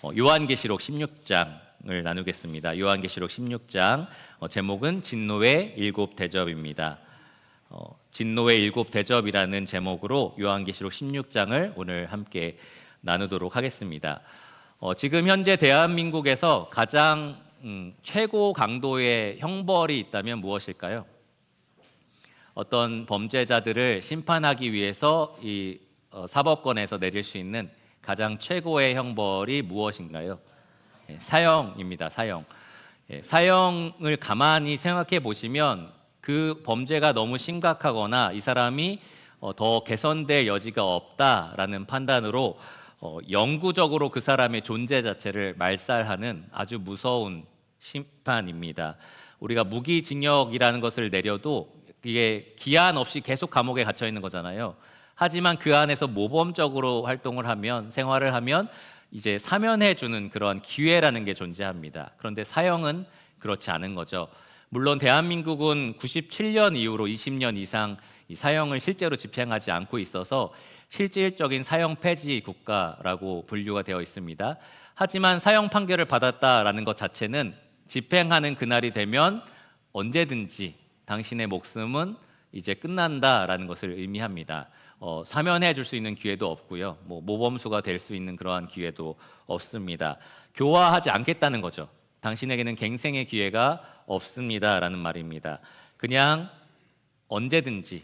요한계시록 16장을 나누겠습니다. 요한계시록 16장 제목은 진노의 일곱 대접입니다. 진노의 일곱 대접이라는 제목으로 요한계시록 16장을 오늘 함께 나누도록 하겠습니다. 지금 현재 대한민국에서 가장 최고 강도의 형벌이 있다면 무엇일까요? 어떤 범죄자들을 심판하기 위해서 이 사법권에서 내릴 수 있는 가장 최고의 형벌이 무엇인가요? 사형입니다. 사형. 사형을 가만히 생각해 보시면 그 범죄가 너무 심각하거나 이 사람이 더 개선될 여지가 없다라는 판단으로 영구적으로 그 사람의 존재 자체를 말살하는 아주 무서운 심판입니다. 우리가 무기징역이라는 것을 내려도 이게 기한 없이 계속 감옥에 갇혀 있는 거잖아요. 하지만 그 안에서 모범적으로 활동을 하면, 생활을 하면 이제 사면해 주는 그런 기회라는 게 존재합니다. 그런데 사형은 그렇지 않은 거죠. 물론 대한민국은 97년 이후로 20년 이상 이 사형을 실제로 집행하지 않고 있어서 실질적인 사형 폐지 국가라고 분류가 되어 있습니다. 하지만 사형 판결을 받았다라는 것 자체는 집행하는 그날이 되면 언제든지 당신의 목숨은 이제 끝난다라는 것을 의미합니다. 사면해 줄 수 있는 기회도 없고요. 모범수가 될 수 있는 그러한 기회도 없습니다. 교화하지 않겠다는 거죠. 당신에게는 갱생의 기회가 없습니다라는 말입니다. 그냥 언제든지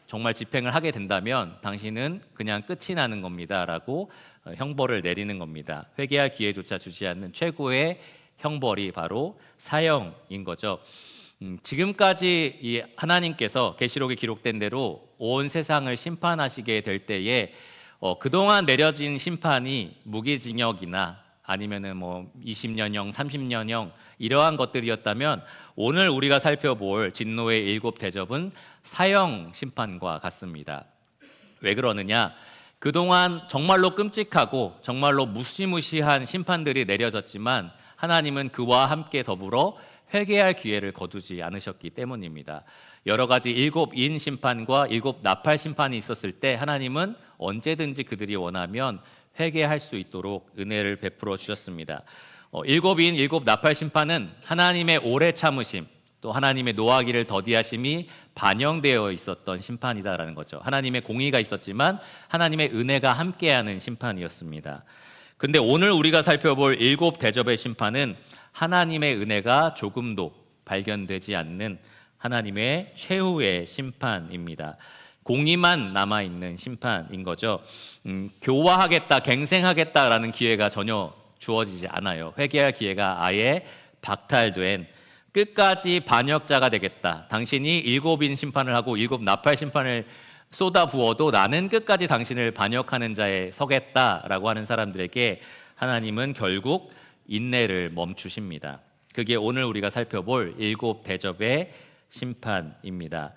정말 집행을 하게 된다면 당신은 그냥 끝이 나는 겁니다라고 형벌을 내리는 겁니다. 회개할 기회조차 주지 않는 최고의 형벌이 바로 사형인 거죠. 지금까지 이 하나님께서 계시록에 기록된 대로 온 세상을 심판하시게 될 때에 그동안 내려진 심판이 무기징역이나 아니면은 20년형, 30년형 이러한 것들이었다면 오늘 우리가 살펴볼 진노의 일곱 대접은 사형 심판과 같습니다. 왜 그러느냐? 그동안 정말로 끔찍하고 정말로 무시무시한 심판들이 내려졌지만 하나님은 그와 함께 더불어 회개할 기회를 거두지 않으셨기 때문입니다. 여러 가지 일곱 인 심판과 일곱 나팔 심판이 있었을 때 하나님은 언제든지 그들이 원하면 회개할 수 있도록 은혜를 베풀어 주셨습니다. 일곱 인 일곱 나팔 심판은 하나님의 오래 참으심, 또 하나님의 노하기를 더디하심이 반영되어 있었던 심판이다라는 거죠. 하나님의 공의가 있었지만 하나님의 은혜가 함께하는 심판이었습니다. 근데 오늘 우리가 살펴볼 일곱 대접의 심판은 하나님의 은혜가 조금도 발견되지 않는 하나님의 최후의 심판입니다. 공의만 남아있는 심판인 거죠. 교화하겠다, 갱생하겠다라는 기회가 전혀 주어지지 않아요. 회개할 기회가 아예 박탈된, 끝까지 반역자가 되겠다. 당신이 일곱인 심판을 하고 일곱 나팔 심판을 쏟아부어도 나는 끝까지 당신을 반역하는 자에 서겠다라고 하는 사람들에게 하나님은 결국 인내를 멈추십니다. 그게 오늘 우리가 살펴볼 일곱 대접의 심판입니다.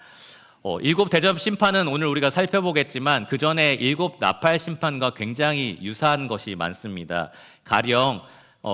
일곱 대접 심판은 오늘 우리가 살펴보겠지만 그 전에 일곱 나팔 심판과 굉장히 유사한 것이 많습니다. 가령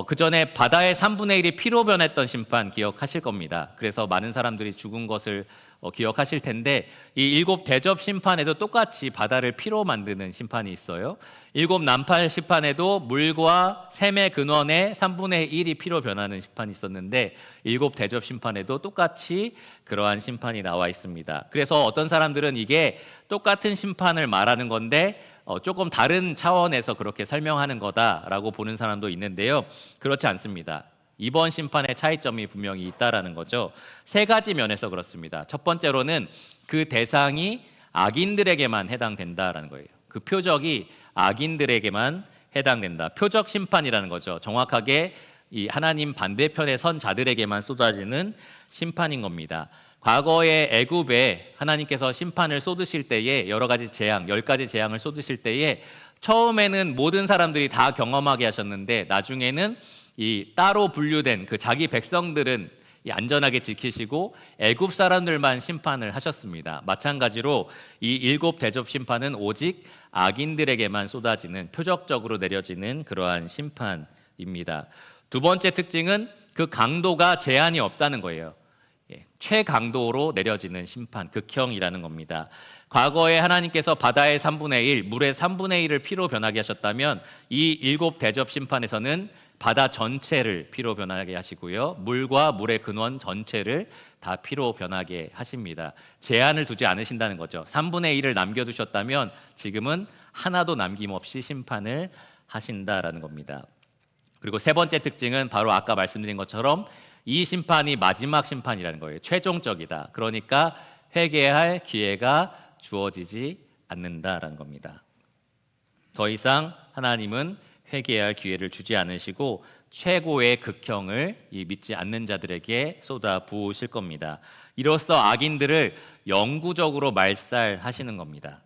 그 전에 바다의 3분의 1이 피로 변했던 심판 기억하실 겁니다. 그래서 많은 사람들이 죽은 것을 기억하실 텐데 이 일곱 대접 심판에도 똑같이 바다를 피로 만드는 심판이 있어요. 일곱 나팔 심판에도 물과 샘의 근원의 3분의 1이 피로 변하는 심판이 있었는데 일곱 대접 심판에도 똑같이 그러한 심판이 나와 있습니다. 그래서 어떤 사람들은 이게 똑같은 심판을 말하는 건데 조금 다른 차원에서 그렇게 설명하는 거다라고 보는 사람도 있는데요. 그렇지 않습니다. 이번 심판의 차이점이 분명히 있다라는 거죠. 세 가지 면에서 그렇습니다. 첫 번째로는 그 대상이 악인들에게만 해당된다라는 거예요. 그 표적이 악인들에게만 해당된다. 표적 심판이라는 거죠. 정확하게 이 하나님 반대편에 선 자들에게만 쏟아지는 심판인 겁니다. 과거의 애굽에 하나님께서 심판을 쏟으실 때에 여러 가지 재앙, 10가지 재앙을 쏟으실 때에 처음에는 모든 사람들이 다 경험하게 하셨는데 나중에는 이 따로 분류된 그 자기 백성들은 안전하게 지키시고 애굽 사람들만 심판을 하셨습니다. 마찬가지로 이 일곱 대접 심판은 오직 악인들에게만 쏟아지는, 표적적으로 내려지는 그러한 심판입니다. 두 번째 특징은 그 강도가 제한이 없다는 거예요. 최강도로 내려지는 심판, 극형이라는 겁니다. 과거에 하나님께서 바다의 3분의 1, 물의 3분의 1을 피로 변하게 하셨다면 이 일곱 대접 심판에서는 바다 전체를 피로 변하게 하시고요. 물과 물의 근원 전체를 다 피로 변하게 하십니다. 제한을 두지 않으신다는 거죠. 3분의 1을 남겨두셨다면 지금은 하나도 남김없이 심판을 하신다라는 겁니다. 그리고 세 번째 특징은 바로 아까 말씀드린 것처럼 이 심판이 마지막 심판이라는 거예요. 최종적이다. 그러니까 회개할 기회가 주어지지 않는다라는 겁니다. 더 이상 하나님은 회개할 기회를 주지 않으시고 최고의 극형을 이 믿지 않는 자들에게 쏟아 부으실 겁니다. 이로써 악인들을 영구적으로 말살하시는 겁니다.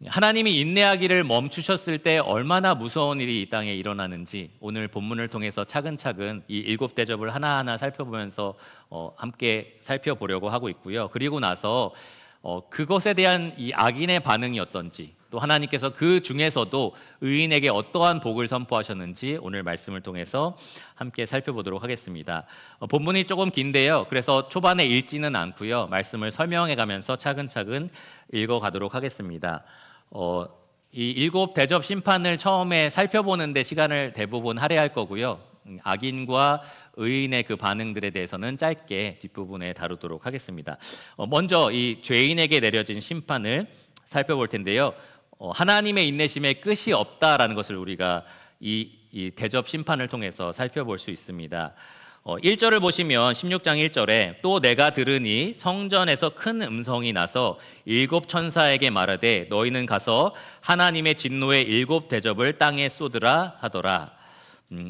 하나님이 인내하기를 멈추셨을 때 얼마나 무서운 일이 이 땅에 일어나는지 오늘 본문을 통해서 차근차근 이 일곱 대접을 하나하나 살펴보면서 함께 살펴보려고 하고 있고요. 그리고 나서 그것에 대한 이 악인의 반응이 어떤지, 또 하나님께서 그 중에서도 의인에게 어떠한 복을 선포하셨는지 오늘 말씀을 통해서 함께 살펴보도록 하겠습니다. 본문이 조금 긴데요. 그래서 초반에 읽지는 않고요. 말씀을 설명해 가면서 차근차근 읽어가도록 하겠습니다. 이 일곱 대접 심판을 처음에 살펴보는데 시간을 대부분 할애할 거고요. 악인과 의인의 그 반응들에 대해서는 짧게 뒷부분에 다루도록 하겠습니다. 먼저 이 죄인에게 내려진 심판을 살펴볼 텐데요. 하나님의 인내심에 끝이 없다라는 것을 우리가 이 대접 심판을 통해서 살펴볼 수 있습니다. 1절을 보시면 16장 1절에 또 내가 들으니 성전에서 큰 음성이 나서 일곱 천사에게 말하되 너희는 가서 하나님의 진노의 일곱 대접을 땅에 쏟으라 하더라.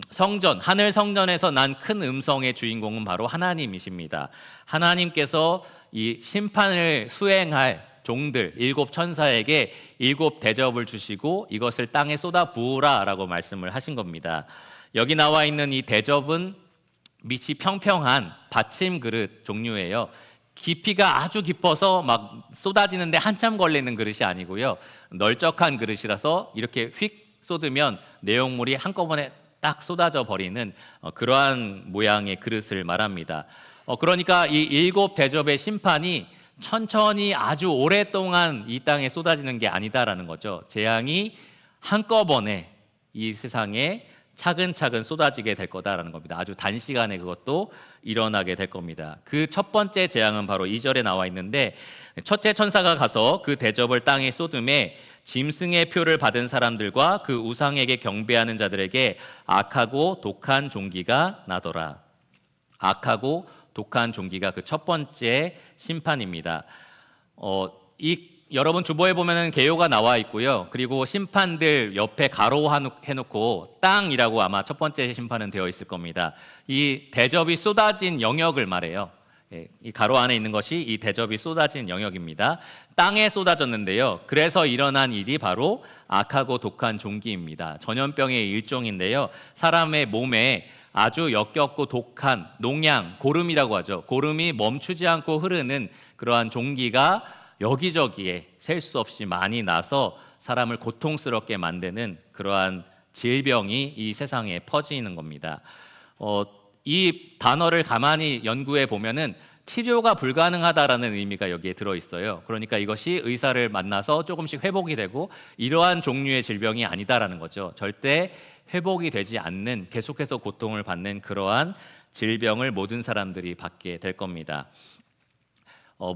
성전, 하늘 성전에서 난 큰 음성의 주인공은 바로 하나님이십니다. 하나님께서 이 심판을 수행할 종들 일곱 천사에게 일곱 대접을 주시고 이것을 땅에 쏟아 부으라라고 말씀을 하신 겁니다. 여기 나와 있는 이 대접은 밑이 평평한 받침 그릇 종류예요. 깊이가 아주 깊어서 막 쏟아지는데 한참 걸리는 그릇이 아니고요. 널쩍한 그릇이라서 이렇게 휙 쏟으면 내용물이 한꺼번에 딱 쏟아져 버리는 그러한 모양의 그릇을 말합니다. 그러니까 이 일곱 대접의 심판이 천천히 아주 오랫동안 이 땅에 쏟아지는 게 아니다라는 거죠. 재앙이 한꺼번에 이 세상에 차근차근 쏟아지게 될 거다라는 겁니다. 아주 단시간에 그것도 일어나게 될 겁니다. 그 첫 번째 재앙은 바로 2절에 나와 있는데 첫째 천사가 가서 그 대접을 땅에 쏟음에 짐승의 표를 받은 사람들과 그 우상에게 경배하는 자들에게 악하고 독한 종기가 나더라. 악하고 독한 종기가 그 첫 번째 심판입니다. 여러분 주보에 보면은 개요가 나와 있고요. 그리고 심판들 옆에 가로 해놓고 땅이라고 아마 첫 번째 심판은 되어 있을 겁니다. 이 대접이 쏟아진 영역을 말해요. 이 가로 안에 있는 것이 이 대접이 쏟아진 영역입니다. 땅에 쏟아졌는데요. 그래서 일어난 일이 바로 악하고 독한 종기입니다. 전염병의 일종인데요. 사람의 몸에 아주 역겹고 독한 농양, 고름이라고 하죠. 고름이 멈추지 않고 흐르는 그러한 종기가 여기저기에 셀 수 없이 많이 나서 사람을 고통스럽게 만드는 그러한 질병이 이 세상에 퍼지는 겁니다. 이 단어를 가만히 연구해 보면은 치료가 불가능하다라는 의미가 여기에 들어 있어요. 그러니까 이것이 의사를 만나서 조금씩 회복이 되고 이러한 종류의 질병이 아니다라는 거죠. 절대 회복이 되지 않는 계속해서 고통을 받는 그러한 질병을 모든 사람들이 받게 될 겁니다.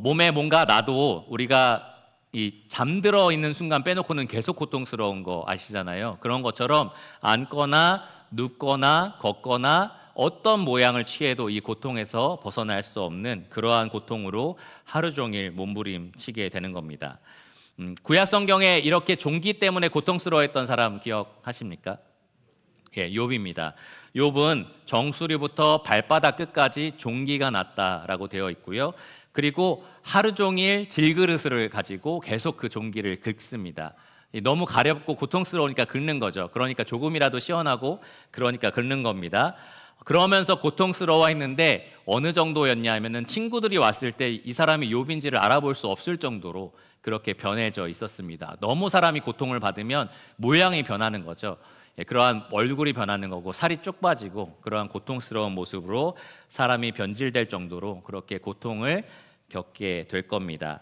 몸에 뭔가 나도 우리가 이 잠들어 있는 순간 빼놓고는 계속 고통스러운 거 아시잖아요. 그런 것처럼 앉거나 눕거나 걷거나 어떤 모양을 취해도 이 고통에서 벗어날 수 없는 그러한 고통으로 하루 종일 몸부림치게 되는 겁니다. 구약 성경에 이렇게 종기 때문에 고통스러워했던 사람 기억하십니까? 예, 욥입니다. 욥은 정수리부터 발바닥 끝까지 종기가 났다라고 되어 있고요. 그리고 하루 종일 질그릇을 가지고 계속 그 종기를 긁습니다. 너무 가렵고 고통스러우니까 긁는 거죠. 그러니까 조금이라도 시원하고 그러니까 긁는 겁니다. 그러면서 고통스러워했는데 어느 정도였냐 하면은 친구들이 왔을 때 이 사람이 욥인지를 알아볼 수 없을 정도로 그렇게 변해져 있었습니다. 너무 사람이 고통을 받으면 모양이 변하는 거죠. 그러한 얼굴이 변하는 거고 살이 쭉 빠지고 그러한 고통스러운 모습으로 사람이 변질될 정도로 그렇게 고통을 겪게 될 겁니다.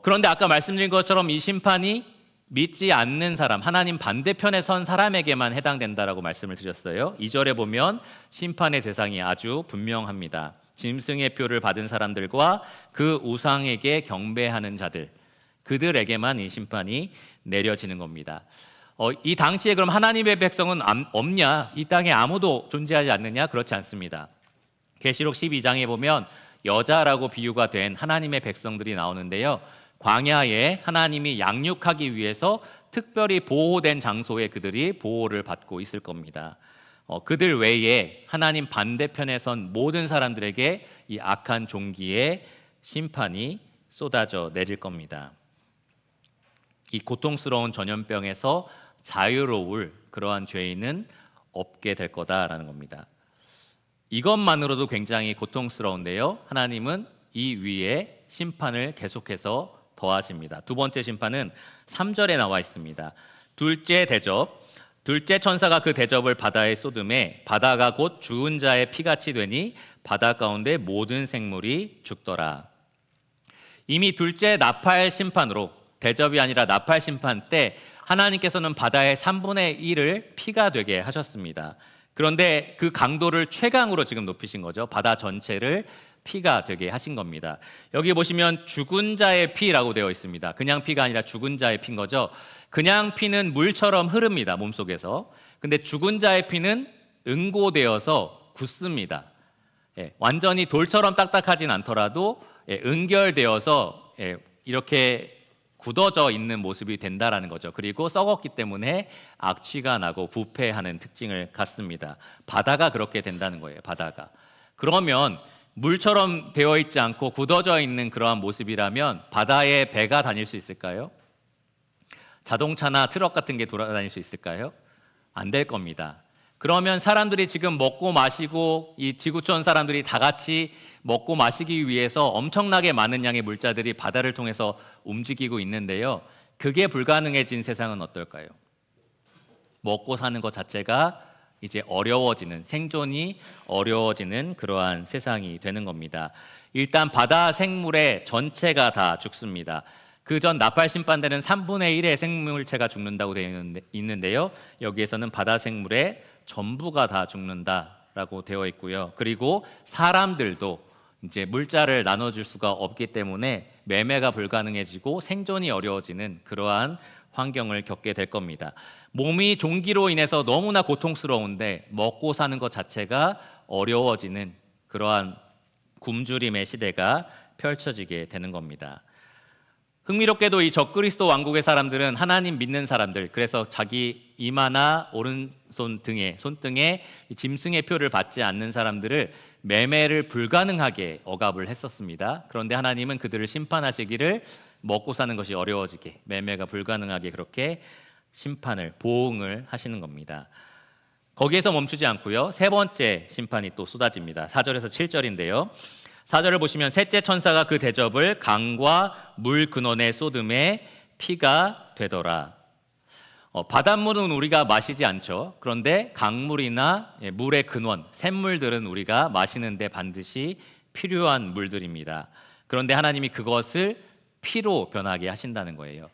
그런데 아까 말씀드린 것처럼 이 심판이 믿지 않는 사람, 하나님 반대편에 선 사람에게만 해당된다라고 말씀을 드렸어요. 2절에 보면 심판의 대상이 아주 분명합니다. 짐승의 표를 받은 사람들과 그 우상에게 경배하는 자들, 그들에게만 이 심판이 내려지는 겁니다. 이 당시에 그럼 하나님의 백성은 없냐? 이 땅에 아무도 존재하지 않느냐? 그렇지 않습니다. 계시록 12장에 보면 여자라고 비유가 된 하나님의 백성들이 나오는데요. 광야에 하나님이 양육하기 위해서 특별히 보호된 장소에 그들이 보호를 받고 있을 겁니다. 그들 외에 하나님 반대편에 선 모든 사람들에게 이 악한 종기의 심판이 쏟아져 내릴 겁니다. 이 고통스러운 전염병에서 자유로울 그러한 죄인은 없게 될 거다라는 겁니다. 이것만으로도 굉장히 고통스러운데요. 하나님은 이 위에 심판을 계속해서 더하십니다. 두 번째 심판은 3절에 나와 있습니다. 둘째 대접, 둘째 천사가 그 대접을 바다에 쏟음에 바다가 곧 죽은 자의 피같이 되니 바다 가운데 모든 생물이 죽더라. 이미 둘째 나팔 심판으로, 대접이 아니라 나팔 심판 때 하나님께서는 바다의 3분의 1을 피가 되게 하셨습니다. 그런데 그 강도를 최강으로 지금 높이신 거죠. 바다 전체를 피가 되게 하신 겁니다. 여기 보시면 죽은 자의 피라고 되어 있습니다. 그냥 피가 아니라 죽은 자의 피인 거죠. 그냥 피는 물처럼 흐릅니다, 몸속에서. 근데 죽은 자의 피는 응고되어서 굳습니다. 완전히 돌처럼 딱딱하진 않더라도 응결되어서 이렇게 굳어져 있는 모습이 된다라는 거죠. 그리고 썩었기 때문에 악취가 나고 부패하는 특징을 갖습니다. 바다가 그렇게 된다는 거예요. 바다가. 그러면 물처럼 되어 있지 않고 굳어져 있는 그러한 모습이라면 바다에 배가 다닐 수 있을까요? 자동차나 트럭 같은 게 돌아다닐 수 있을까요? 안 될 겁니다. 그러면 사람들이 지금 먹고 마시고 이 지구촌 사람들이 다 같이 먹고 마시기 위해서 엄청나게 많은 양의 물자들이 바다를 통해서 움직이고 있는데요. 그게 불가능해진 세상은 어떨까요? 먹고 사는 것 자체가 이제 어려워지는, 생존이 어려워지는 그러한 세상이 되는 겁니다. 일단 바다 생물의 전체가 다 죽습니다. 그 전 나팔 심판 때는 3분의 1의 생물체가 죽는다고 되어 있는데요. 여기에서는 바다 생물의 전부가 다 죽는다라고 되어 있고요. 그리고 사람들도 이제 물자를 나눠줄 수가 없기 때문에 매매가 불가능해지고 생존이 어려워지는 그러한 환경을 겪게 될 겁니다. 몸이 종기로 인해서 너무나 고통스러운데 먹고 사는 것 자체가 어려워지는 그러한 굶주림의 시대가 펼쳐지게 되는 겁니다. 흥미롭게도 이 적그리스도 왕국의 사람들은 하나님 믿는 사람들, 그래서 자기 이마나 오른손 등에, 손등에 짐승의 표를 받지 않는 사람들을 매매를 불가능하게 억압을 했었습니다. 그런데 하나님은 그들을 심판하시기를 먹고 사는 것이 어려워지게, 매매가 불가능하게 그렇게 심판을, 보응을 하시는 겁니다. 거기에서 멈추지 않고요. 세 번째 심판이 또 쏟아집니다. 4절에서 7절인데요. 4절을 보시면 셋째 천사가 그 대접을 강과 물 근원에 쏟음에 피가 되더라. 바닷물은 우리가 마시지 않죠. 그런데 강물이나 물의 근원, 샘물들은 우리가 마시는데 반드시 필요한 물들입니다. 그런데 하나님이 그것을 피로 변하게 하신다는 거예요.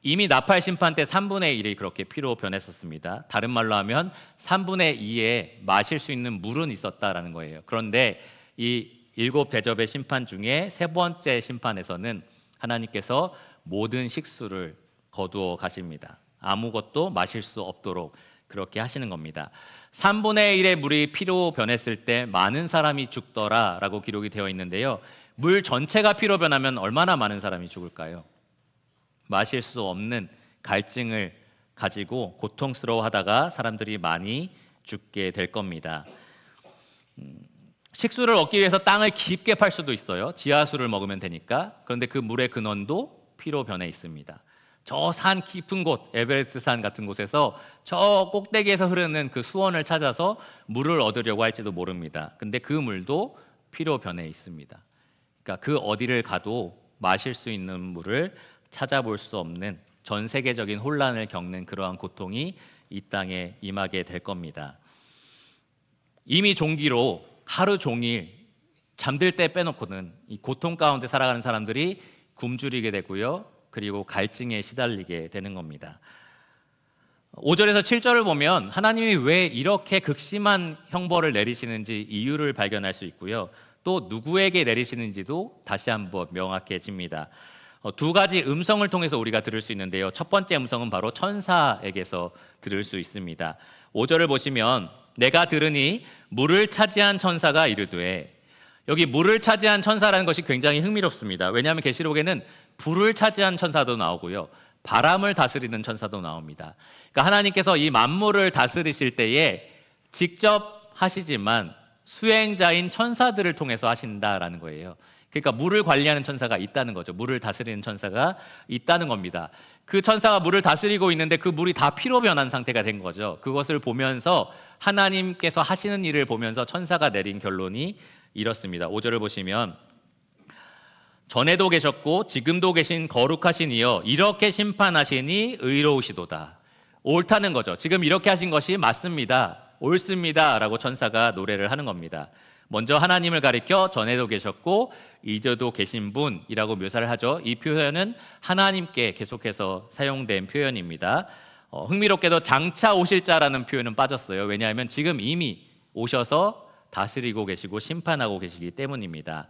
이미 나팔 심판 때 3분의 1이 그렇게 피로 변했었습니다. 다른 말로 하면 3분의 2에 마실 수 있는 물은 있었다라는 거예요. 그런데 이 7 대접의 심판 중에 세 번째 심판에서는 하나님께서 모든 식수를 거두어 가십니다. 아무것도 마실 수 없도록 그렇게 하시는 겁니다. 3분의 1의 물이 피로 변했을 때 많은 사람이 죽더라라고 기록이 되어 있는데요. 물 전체가 피로 변하면 얼마나 많은 사람이 죽을까요? 마실 수 없는 갈증을 가지고 고통스러워하다가 사람들이 많이 죽게 될 겁니다. 식수를 얻기 위해서 땅을 깊게 팔 수도 있어요. 지하수를 먹으면 되니까. 그런데 그 물의 근원도 피로 변해 있습니다. 저 산 깊은 곳, 에베레스트 산 같은 곳에서 저 꼭대기에서 흐르는 그 수원을 찾아서 물을 얻으려고 할지도 모릅니다. 근데 그 물도 피로 변해 있습니다. 그러니까 그 어디를 가도 마실 수 있는 물을 찾아볼 수 없는 전 세계적인 혼란을 겪는 그러한 고통이 이 땅에 임하게 될 겁니다. 이미 종기로 하루 종일 잠들 때 빼놓고는 이 고통 가운데 살아가는 사람들이 굶주리게 되고요. 그리고 갈증에 시달리게 되는 겁니다. 5절에서 7절을 보면 하나님이 왜 이렇게 극심한 형벌을 내리시는지 이유를 발견할 수 있고요. 또 누구에게 내리시는지도 다시 한번 명확해집니다. 두 가지 음성을 통해서 우리가 들을 수 있는데요. 첫 번째 음성은 바로 천사에게서 들을 수 있습니다. 5절을 보시면 내가 들으니 물을 차지한 천사가 이르되, 여기 물을 차지한 천사라는 것이 굉장히 흥미롭습니다. 왜냐하면 계시록에는 불을 차지한 천사도 나오고요. 바람을 다스리는 천사도 나옵니다. 그러니까 하나님께서 이 만물을 다스리실 때에 직접 하시지만 수행자인 천사들을 통해서 하신다라는 거예요. 그러니까 물을 관리하는 천사가 있다는 거죠. 물을 다스리는 천사가 있다는 겁니다. 그 천사가 물을 다스리고 있는데 그 물이 다 피로 변한 상태가 된 거죠. 그것을 보면서 하나님께서 하시는 일을 보면서 천사가 내린 결론이 이렇습니다. 5절을 보시면 전에도 계셨고 지금도 계신 거룩하신 이여 이렇게 심판하시니 의로우시도다. 옳다는 거죠. 지금 이렇게 하신 것이 맞습니다. 옳습니다. 라고 천사가 노래를 하는 겁니다. 먼저 하나님을 가리켜 전에도 계셨고 이제도 계신 분이라고 묘사를 하죠. 이 표현은 하나님께 계속해서 사용된 표현입니다. 흥미롭게도 장차 오실 자라는 표현은 빠졌어요. 왜냐하면 지금 이미 오셔서 다스리고 계시고 심판하고 계시기 때문입니다.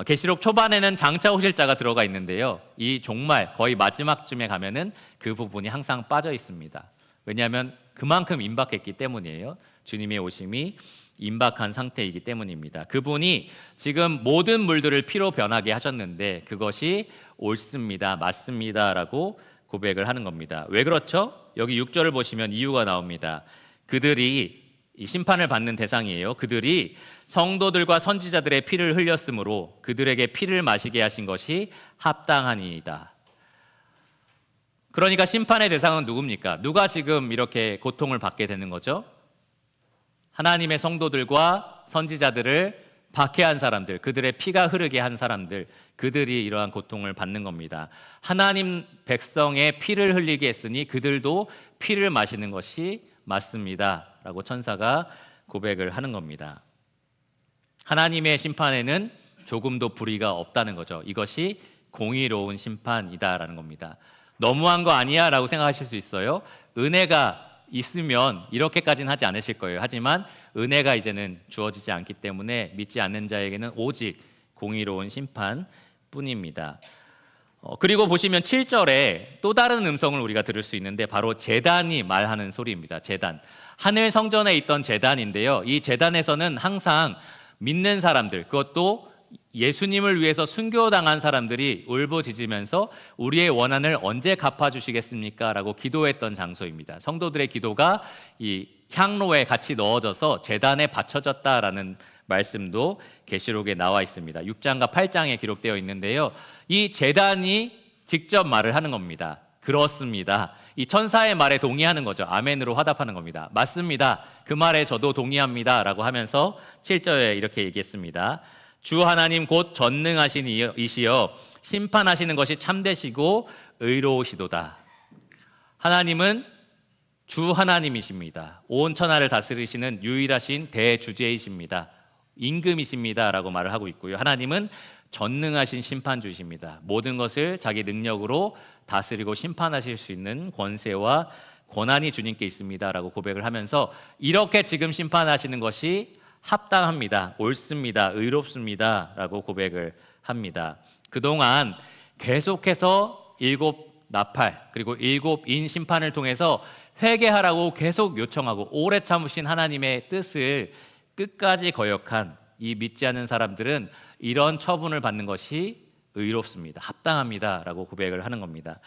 계시록 초반에는 장차 오실 자가 들어가 있는데요. 이 종말 거의 마지막쯤에 가면은 그 부분이 항상 빠져 있습니다. 왜냐하면 그만큼 임박했기 때문이에요. 주님의 오심이 임박한 상태이기 때문입니다. 그분이 지금 모든 물들을 피로 변하게 하셨는데 그것이 옳습니다, 맞습니다 라고 고백을 하는 겁니다. 왜 그렇죠? 여기 6절을 보시면 이유가 나옵니다. 그들이 이 심판을 받는 대상이에요. 그들이 성도들과 선지자들의 피를 흘렸으므로 그들에게 피를 마시게 하신 것이 합당하니이다. 그러니까 심판의 대상은 누굽니까? 누가 지금 이렇게 고통을 받게 되는 거죠? 하나님의 성도들과 선지자들을 박해한 사람들, 그들의 피가 흐르게 한 사람들, 그들이 이러한 고통을 받는 겁니다. 하나님 백성의 피를 흘리게 했으니 그들도 피를 마시는 것이 맞습니다 라고 천사가 고백을 하는 겁니다. 하나님의 심판에는 조금도 불의가 없다는 거죠. 이것이 공의로운 심판이다라는 겁니다. 너무한 거 아니야 라고 생각하실 수 있어요. 은혜가 있으면 이렇게까지는 하지 않으실 거예요. 하지만 은혜가 이제는 주어지지 않기 때문에 믿지 않는 자에게는 오직 공의로운 심판뿐입니다. 그리고 보시면 7절에 또 다른 음성을 우리가 들을 수 있는데 바로 제단이 말하는 소리입니다. 제단. 하늘 성전에 있던 제단인데요. 이 제단에서는 항상 믿는 사람들, 그것도 예수님을 위해서 순교당한 사람들이 울부짖으면서 우리의 원한을 언제 갚아주시겠습니까? 라고 기도했던 장소입니다. 성도들의 기도가 이 향로에 같이 넣어져서 제단에 바쳐졌다라는 말씀도 계시록에 나와 있습니다. 6장과 8장에 기록되어 있는데요. 이 제단이 직접 말을 하는 겁니다. 그렇습니다. 이 천사의 말에 동의하는 거죠. 아멘으로 화답하는 겁니다. 맞습니다. 그 말에 저도 동의합니다. 라고 하면서 7절에 이렇게 얘기했습니다. 주 하나님 곧 전능하신 이시여 심판하시는 것이 참되시고 의로우시도다. 하나님은 주 하나님이십니다. 온 천하를 다스리시는 유일하신 대주제이십니다. 임금이십니다 라고 말을 하고 있고요. 하나님은 전능하신 심판주이십니다. 모든 것을 자기 능력으로 다스리고 심판하실 수 있는 권세와 권한이 주님께 있습니다 라고 고백을 하면서 이렇게 지금 심판하시는 것이 합당합니다, 옳습니다, 의롭습니다 라고 고백을 합니다. 그동안 계속해서 7나팔 그리고 7인 심판을 통해서 회개하라고 계속 요청하고 오래 참으신 하나님의 뜻을 끝까지 거역한 이 믿지 않는 사람들은 이런 처분을 받는 것이 의롭습니다, 합당합니다 라고 고백을 하는 겁니다.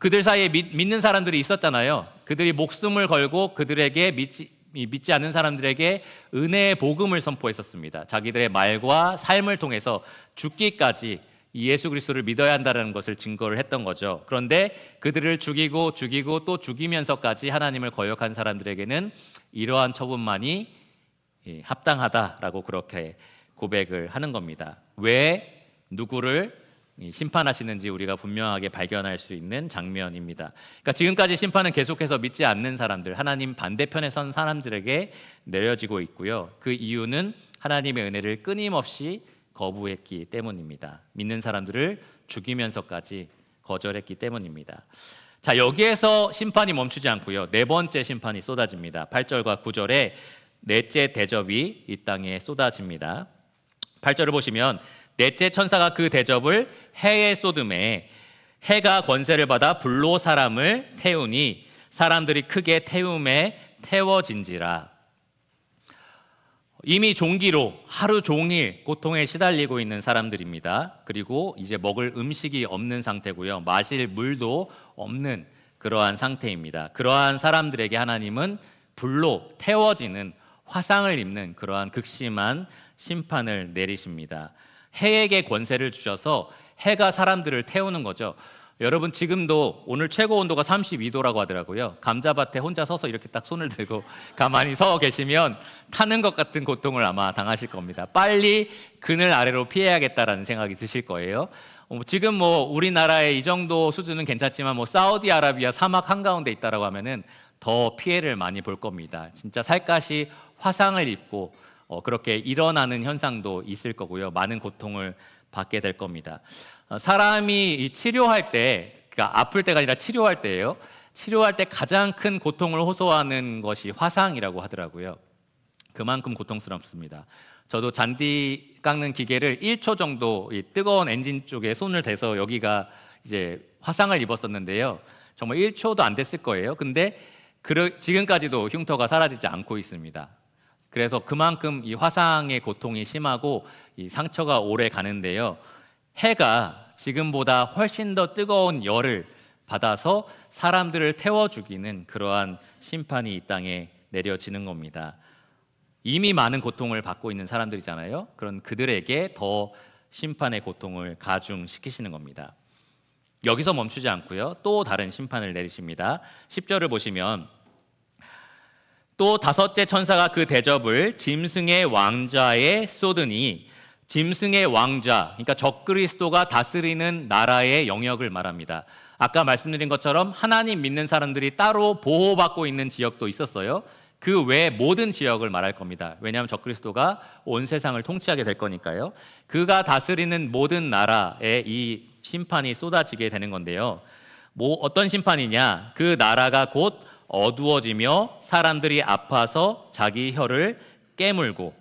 그들 사이에 믿는 사람들이 있었잖아요. 그들이 목숨을 걸고 그들에게 믿지 않는 사람들에게 은혜의 복음을 선포했었습니다. 자기들의 말과 삶을 통해서 죽기까지 예수 그리스도를 믿어야 한다는 것을 증거를 했던 거죠. 그런데 그들을 죽이고 또 죽이면서까지 하나님을 거역한 사람들에게는 이러한 처분만이 합당하다라고 그렇게 고백을 하는 겁니다. 왜 누구를 심판하시는지 우리가 분명하게 발견할 수 있는 장면입니다. 그러니까 지금까지 심판은 계속해서 믿지 않는 사람들, 하나님 반대편에 선 사람들에게 내려지고 있고요. 그 이유는 하나님의 은혜를 끊임없이 거부했기 때문입니다. 믿는 사람들을 죽이면서까지 거절했기 때문입니다. 자, 여기에서 심판이 멈추지 않고요. 네 번째 심판이 쏟아집니다. 8절과 9절에 넷째 대접이 이 땅에 쏟아집니다. 8절을 보시면 넷째 천사가 그 대접을 해에 쏟음에 해가 권세를 받아 불로 사람을 태우니 사람들이 크게 태움에 태워진지라. 이미 종기로 하루 종일 고통에 시달리고 있는 사람들입니다. 그리고 이제 먹을 음식이 없는 상태고요. 마실 물도 없는 그러한 상태입니다. 그러한 사람들에게 하나님은 불로 태워지는 화상을 입는 그러한 극심한 심판을 내리십니다. 해에게 권세를 주셔서 해가 사람들을 태우는 거죠. 여러분 지금도 오늘 최고 온도가 32도라고 하더라고요. 감자밭에 혼자 서서 이렇게 딱 손을 들고 가만히 서 계시면 타는 것 같은 고통을 아마 당하실 겁니다. 빨리 그늘 아래로 피해야겠다라는 생각이 드실 거예요. 지금 뭐 우리나라의 이 정도 수준은 괜찮지만 뭐 사우디아라비아 사막 한가운데 있다라고 하면은 더 피해를 많이 볼 겁니다. 진짜 살갗이 화상을 입고 그렇게 일어나는 현상도 있을 거고요. 많은 고통을 받게 될 겁니다. 사람이 치료할 때, 그러니까 아플 때가 아니라 치료할 때예요. 치료할 때 가장 큰 고통을 호소하는 것이 화상이라고 하더라고요. 그만큼 고통스럽습니다. 저도 잔디 깎는 기계를 1초 정도 이 뜨거운 엔진 쪽에 손을 대서 여기가 이제 화상을 입었었는데요. 정말 1초도 안 됐을 거예요. 근데 지금까지도 흉터가 사라지지 않고 있습니다. 그래서 그만큼 이 화상의 고통이 심하고 이 상처가 오래 가는데요. 해가 지금보다 훨씬 더 뜨거운 열을 받아서 사람들을 태워 죽이는 그러한 심판이 이 땅에 내려지는 겁니다. 이미 많은 고통을 받고 있는 사람들이잖아요. 그런 그들에게 더 심판의 고통을 가중시키시는 겁니다. 여기서 멈추지 않고요. 또 다른 심판을 내리십니다. 10절을 보시면 또 다섯째 천사가 그 대접을 짐승의 왕좌에 쏟으니 짐승의 왕좌, 그러니까 적그리스도가 다스리는 나라의 영역을 말합니다. 아까 말씀드린 것처럼 하나님 믿는 사람들이 따로 보호받고 있는 지역도 있었어요. 그 외 모든 지역을 말할 겁니다. 왜냐하면 적그리스도가 온 세상을 통치하게 될 거니까요. 그가 다스리는 모든 나라에 이 심판이 쏟아지게 되는 건데요. 어떤 심판이냐? 그 나라가 곧 어두워지며 사람들이 아파서 자기 혀를 깨물고,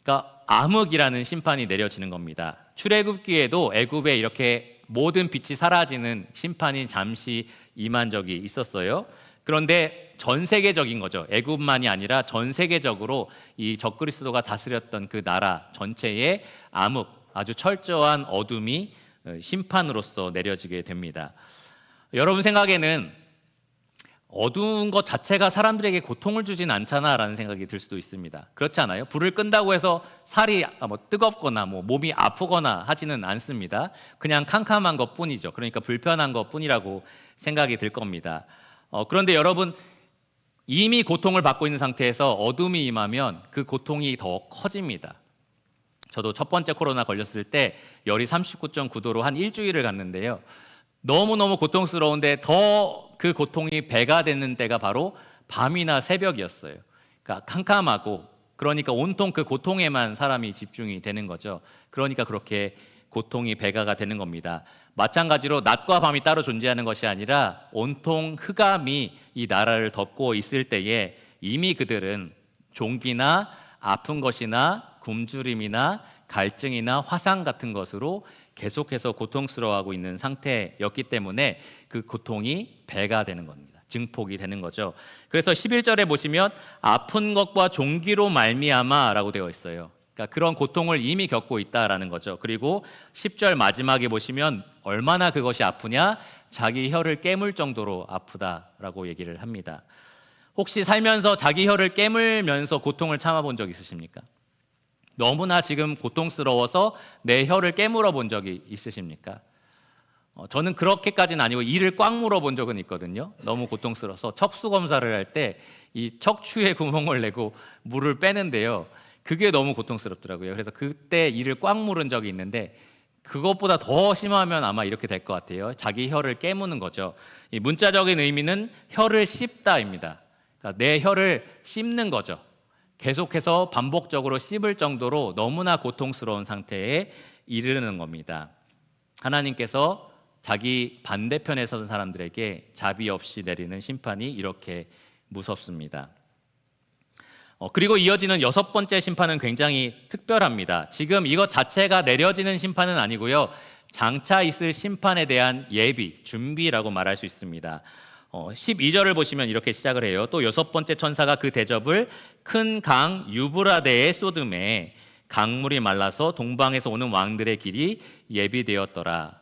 그러니까 암흑이라는 심판이 내려지는 겁니다. 출애굽기에도 애굽에 이렇게 모든 빛이 사라지는 심판이 잠시 임한 적이 있었어요. 그런데 전 세계적인 거죠. 애굽만이 아니라 전 세계적으로 이 적그리스도가 다스렸던 그 나라 전체에 암흑, 아주 철저한 어둠이 심판으로서 내려지게 됩니다. 여러분 생각에는 어두운 것 자체가 사람들에게 고통을 주진 않잖아라는 생각이 들 수도 있습니다. 그렇지 않아요? 불을 끈다고 해서 살이 뜨겁거나 몸이 아프거나 하지는 않습니다. 그냥 캄캄한 것뿐이죠. 그러니까 불편한 것뿐이라고 생각이 들 겁니다. 그런데 여러분 이미 고통을 받고 있는 상태에서 어둠이 임하면 그 고통이 더 커집니다. 저도 첫 번째 코로나 걸렸을 때 열이 39.9도로 한 일주일을 갔는데요. 너무너무 고통스러운데 더 그 고통이 배가 되는 때가 바로 밤이나 새벽이었어요. 그러니까 캄캄하고, 그러니까 온통 그 고통에만 사람이 집중이 되는 거죠. 그러니까 그렇게 고통이 배가가 되는 겁니다. 마찬가지로 낮과 밤이 따로 존재하는 것이 아니라 온통 흑암이 이 나라를 덮고 있을 때에 이미 그들은 종기나 아픈 것이나 굶주림이나 갈증이나 화상 같은 것으로 계속해서 고통스러워하고 있는 상태였기 때문에 그 고통이 배가 되는 겁니다. 증폭이 되는 거죠. 그래서 11절에 보시면 아픈 것과 종기로 말미암아라고 되어 있어요. 그러니까 그런 고통을 이미 겪고 있다라는 거죠. 그리고 10절 마지막에 보시면 얼마나 그것이 아프냐? 자기 혀를 깨물 정도로 아프다라고 얘기를 합니다. 혹시 살면서 자기 혀를 깨물면서 고통을 참아본 적 있으십니까? 너무나 지금 고통스러워서 내 혀를 깨물어 본 적이 있으십니까? 저는 그렇게까지는 아니고 이를 꽉 물어 본 적은 있거든요. 너무 고통스러워서 척수 검사를 할 때 이 척추에 구멍을 내고 물을 빼는데요. 그게 너무 고통스럽더라고요. 그래서 그때 이를 꽉 물은 적이 있는데 그것보다 더 심하면 아마 이렇게 될 것 같아요. 자기 혀를 깨무는 거죠. 이 문자적인 의미는 혀를 씹다입니다. 그러니까 내 혀를 씹는 거죠. 계속해서 반복적으로 씹을 정도로 너무나 고통스러운 상태에 이르는 겁니다. 하나님께서 자기 반대편에 선 사람들에게 자비 없이 내리는 심판이 이렇게 무섭습니다. 그리고 이어지는 6번째 심판은 굉장히 특별합니다. 지금 이것 자체가 내려지는 심판은 아니고요. 장차 있을 심판에 대한 예비, 준비라고 말할 수 있습니다. 12절을 보시면 이렇게 시작을 해요. 또 6번째 천사가 그 대접을 큰 강 유브라데에 쏟음에 강물이 말라서 동방에서 오는 왕들의 길이 예비되었더라.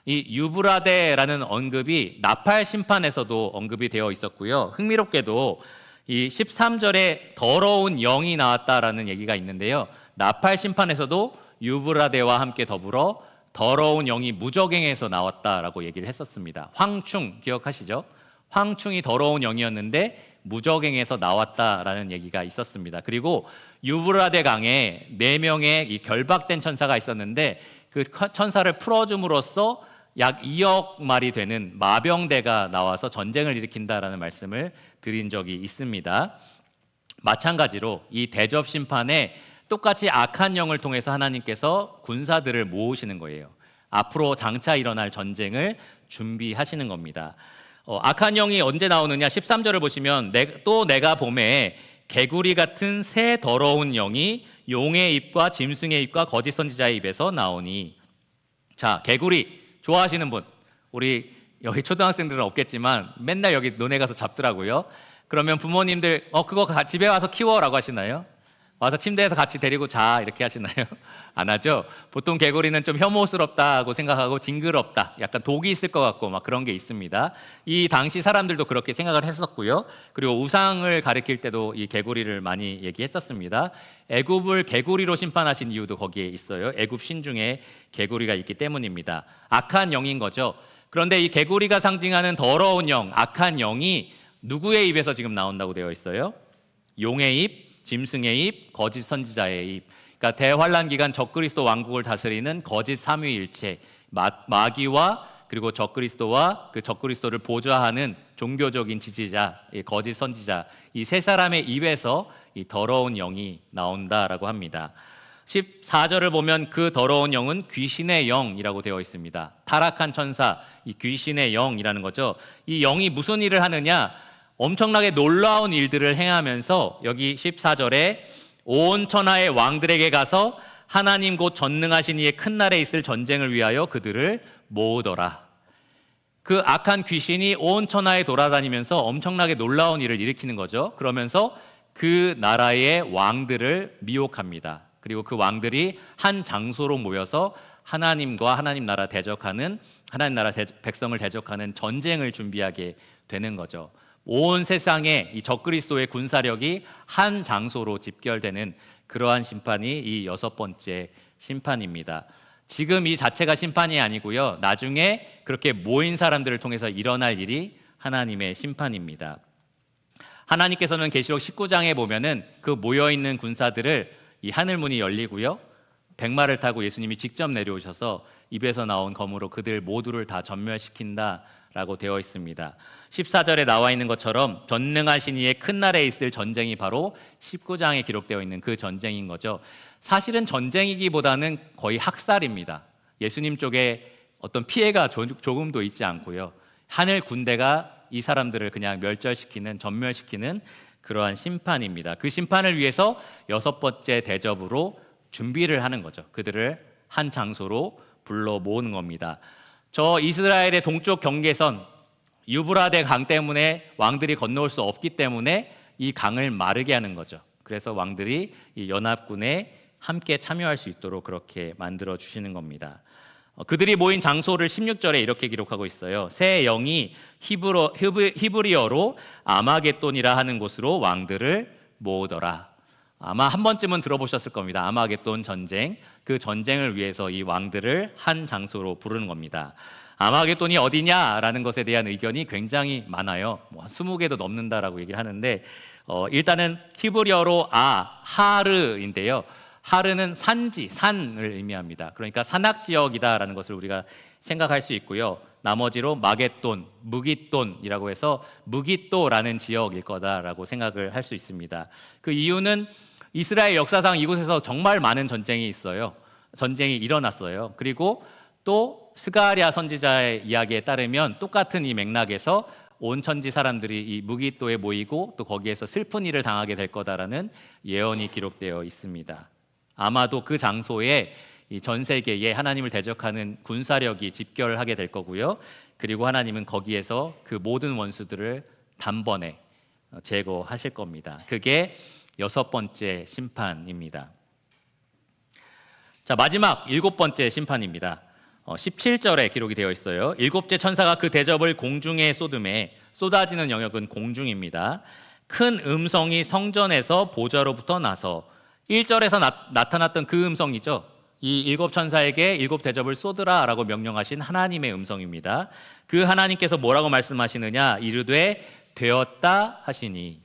이 유브라데라는 언급이 나팔 심판에서도 언급이 되어 있었고요. 흥미롭게도 이 13절에 더러운 영이 나왔다라는 얘기가 있는데요. 나팔 심판에서도 유브라데와 함께 더불어 더러운 영이 무저갱에서 나왔다라고 얘기를 했었습니다. 황충 기억하시죠? 황충이 더러운 영이었는데 무저갱에서 나왔다라는 얘기가 있었습니다. 그리고 유브라데 강에 4명의 이 결박된 천사가 있었는데 그 천사를 풀어줌으로써 약 2억 마리 되는 마병대가 나와서 전쟁을 일으킨다라는 말씀을 드린 적이 있습니다. 마찬가지로 이 대접 심판에 똑같이 악한 영을 통해서 하나님께서 군사들을 모으시는 거예요. 앞으로 장차 일어날 전쟁을 준비하시는 겁니다. 악한 영이 언제 나오느냐? 13절을 보시면 또 내가 봄에 개구리 같은 새 더러운 영이 용의 입과 짐승의 입과 거짓 선지자의 입에서 나오니. 자, 개구리 좋아하시는 분, 우리 여기 초등학생들은 없겠지만 맨날 여기 논에 가서 잡더라고요. 그러면 부모님들 그거 집에 와서 키워라고 하시나요? 와서 침대에서 같이 데리고 자 이렇게 하시나요? 안 하죠. 보통 개구리는 좀 혐오스럽다고 생각하고 징그럽다, 약간 독이 있을 것 같고 막 그런 게 있습니다. 이 당시 사람들도 그렇게 생각을 했었고요. 그리고 우상을 가리킬 때도 이 개구리를 많이 얘기했었습니다. 애굽을 개구리로 심판하신 이유도 거기에 있어요. 애굽 신 중에 개구리가 있기 때문입니다. 악한 영인 거죠. 그런데 이 개구리가 상징하는 더러운 영, 악한 영이 누구의 입에서 지금 나온다고 되어 있어요? 용의 입, 짐승의 입, 거짓 선지자의 입. 그러니까 대환란 기간 적그리스도 왕국을 다스리는 거짓 삼위일체, 마귀와 그리고 적그리스도와 그 적그리스도를 보좌하는 종교적인 지지자, 거짓 선지자, 이 세 사람의 입에서 이 더러운 영이 나온다라고 합니다. 14절을 보면 그 더러운 영은 귀신의 영이라고 되어 있습니다. 타락한 천사, 이 귀신의 영이라는 거죠. 이 영이 무슨 일을 하느냐? 엄청나게 놀라운 일들을 행하면서 여기 14절에 온 천하의 왕들에게 가서 하나님 곧 전능하신 이의 큰 날에 있을 전쟁을 위하여 그들을 모으더라. 그 악한 귀신이 온 천하에 돌아다니면서 엄청나게 놀라운 일을 일으키는 거죠. 그러면서 그 나라의 왕들을 미혹합니다. 그리고 그 왕들이 한 장소로 모여서 하나님과 하나님 나라 대적하는, 하나님 나라 백성을 대적하는 전쟁을 준비하게 되는 거죠. 온 세상에 이 적그리스도의 군사력이 한 장소로 집결되는 그러한 심판이 이 6번째 심판입니다. 지금 이 자체가 심판이 아니고요. 나중에 그렇게 모인 사람들을 통해서 일어날 일이 하나님의 심판입니다. 하나님께서는 계시록 19장에 보면은 그 모여있는 군사들을 이 하늘문이 열리고요. 백마를 타고 예수님이 직접 내려오셔서 입에서 나온 검으로 그들 모두를 다 전멸시킨다라고 되어 있습니다. 14절에 나와 있는 것처럼 전능하신 이의 큰 날에 있을 전쟁이 바로 19장에 기록되어 있는 그 전쟁인 거죠. 사실은 전쟁이기보다는 거의 학살입니다. 예수님 쪽에 어떤 피해가 조금도 있지 않고요. 하늘 군대가 이 사람들을 그냥 멸절시키는, 전멸시키는 그러한 심판입니다. 그 심판을 위해서 6번째 대접으로 준비를 하는 거죠. 그들을 한 장소로 불러 모으는 겁니다. 저 이스라엘의 동쪽 경계선 유브라데 강 때문에 왕들이 건너올 수 없기 때문에 이 강을 마르게 하는 거죠. 그래서 왕들이 이 연합군에 함께 참여할 수 있도록 그렇게 만들어 주시는 겁니다. 그들이 모인 장소를 16절에 이렇게 기록하고 있어요. 새 영이 히브리어로 아마겟돈이라 하는 곳으로 왕들을 모으더라. 아마 한 번쯤은 들어보셨을 겁니다. 아마겟돈 전쟁. 그 전쟁을 위해서 이 왕들을 한 장소로 부르는 겁니다. 아마겟돈이 어디냐라는 것에 대한 의견이 굉장히 많아요. 20개도 넘는다라고 얘기를 하는데 일단은 히브리어로 하르인데요. 하르는 산지, 산을 의미합니다. 그러니까 산악 지역이다라는 것을 우리가 생각할 수 있고요. 나머지로 마겟돈, 무깃돈이라고 해서 무깃도라는 지역일 거다라고 생각을 할 수 있습니다. 그 이유는 이스라엘 역사상 이곳에서 정말 많은 전쟁이 있어요. 전쟁이 일어났어요. 그리고 또 스가랴 선지자의 이야기에 따르면 똑같은 이 맥락에서 온 천지 사람들이 이 무깃도에 모이고 또 거기에서 슬픈 일을 당하게 될 거다라는 예언이 기록되어 있습니다. 아마도 그 장소에 이 전 세계에 하나님을 대적하는 군사력이 집결하게 될 거고요. 그리고 하나님은 거기에서 그 모든 원수들을 단번에 제거하실 겁니다. 그게 6번째 심판입니다. 자, 마지막 7번째 심판입니다. 17절에 기록이 되어 있어요. 7째 천사가 그 대접을 공중에 쏟음에, 쏟아지는 영역은 공중입니다. 큰 음성이 성전에서 보좌로부터 나서, 1절에서 나타났던 그 음성이죠. 이 7 천사에게 7 대접을 쏟으라 라고 명령하신 하나님의 음성입니다. 그 하나님께서 뭐라고 말씀하시느냐, 이르되 되었다 하시니,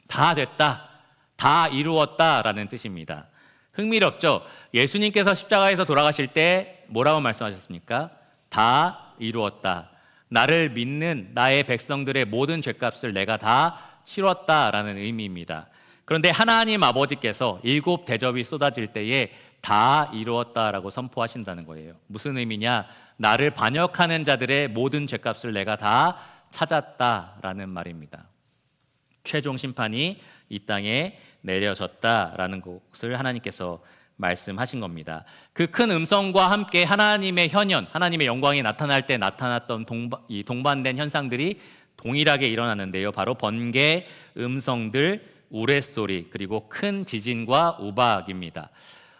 다 됐다, 다 이루었다 라는 뜻입니다. 흥미롭죠? 예수님께서 십자가에서 돌아가실 때 뭐라고 말씀하셨습니까? 다 이루었다. 나를 믿는 나의 백성들의 모든 죄값을 내가 다 치렀다라는 의미입니다. 그런데 하나님 아버지께서 7 대접이 쏟아질 때에 다 이루었다라고 선포하신다는 거예요. 무슨 의미냐? 나를 반역하는 자들의 모든 죄값을 내가 다 찾았다라는 말입니다. 최종 심판이 이 땅에 내려졌다라는 것을 하나님께서 말씀하신 겁니다. 그 큰 음성과 함께 하나님의 현현, 하나님의 영광이 나타날 때 나타났던 동반된 현상들이 동일하게 일어나는데요. 바로 번개, 음성들, 우레소리, 그리고 큰 지진과 우박입니다.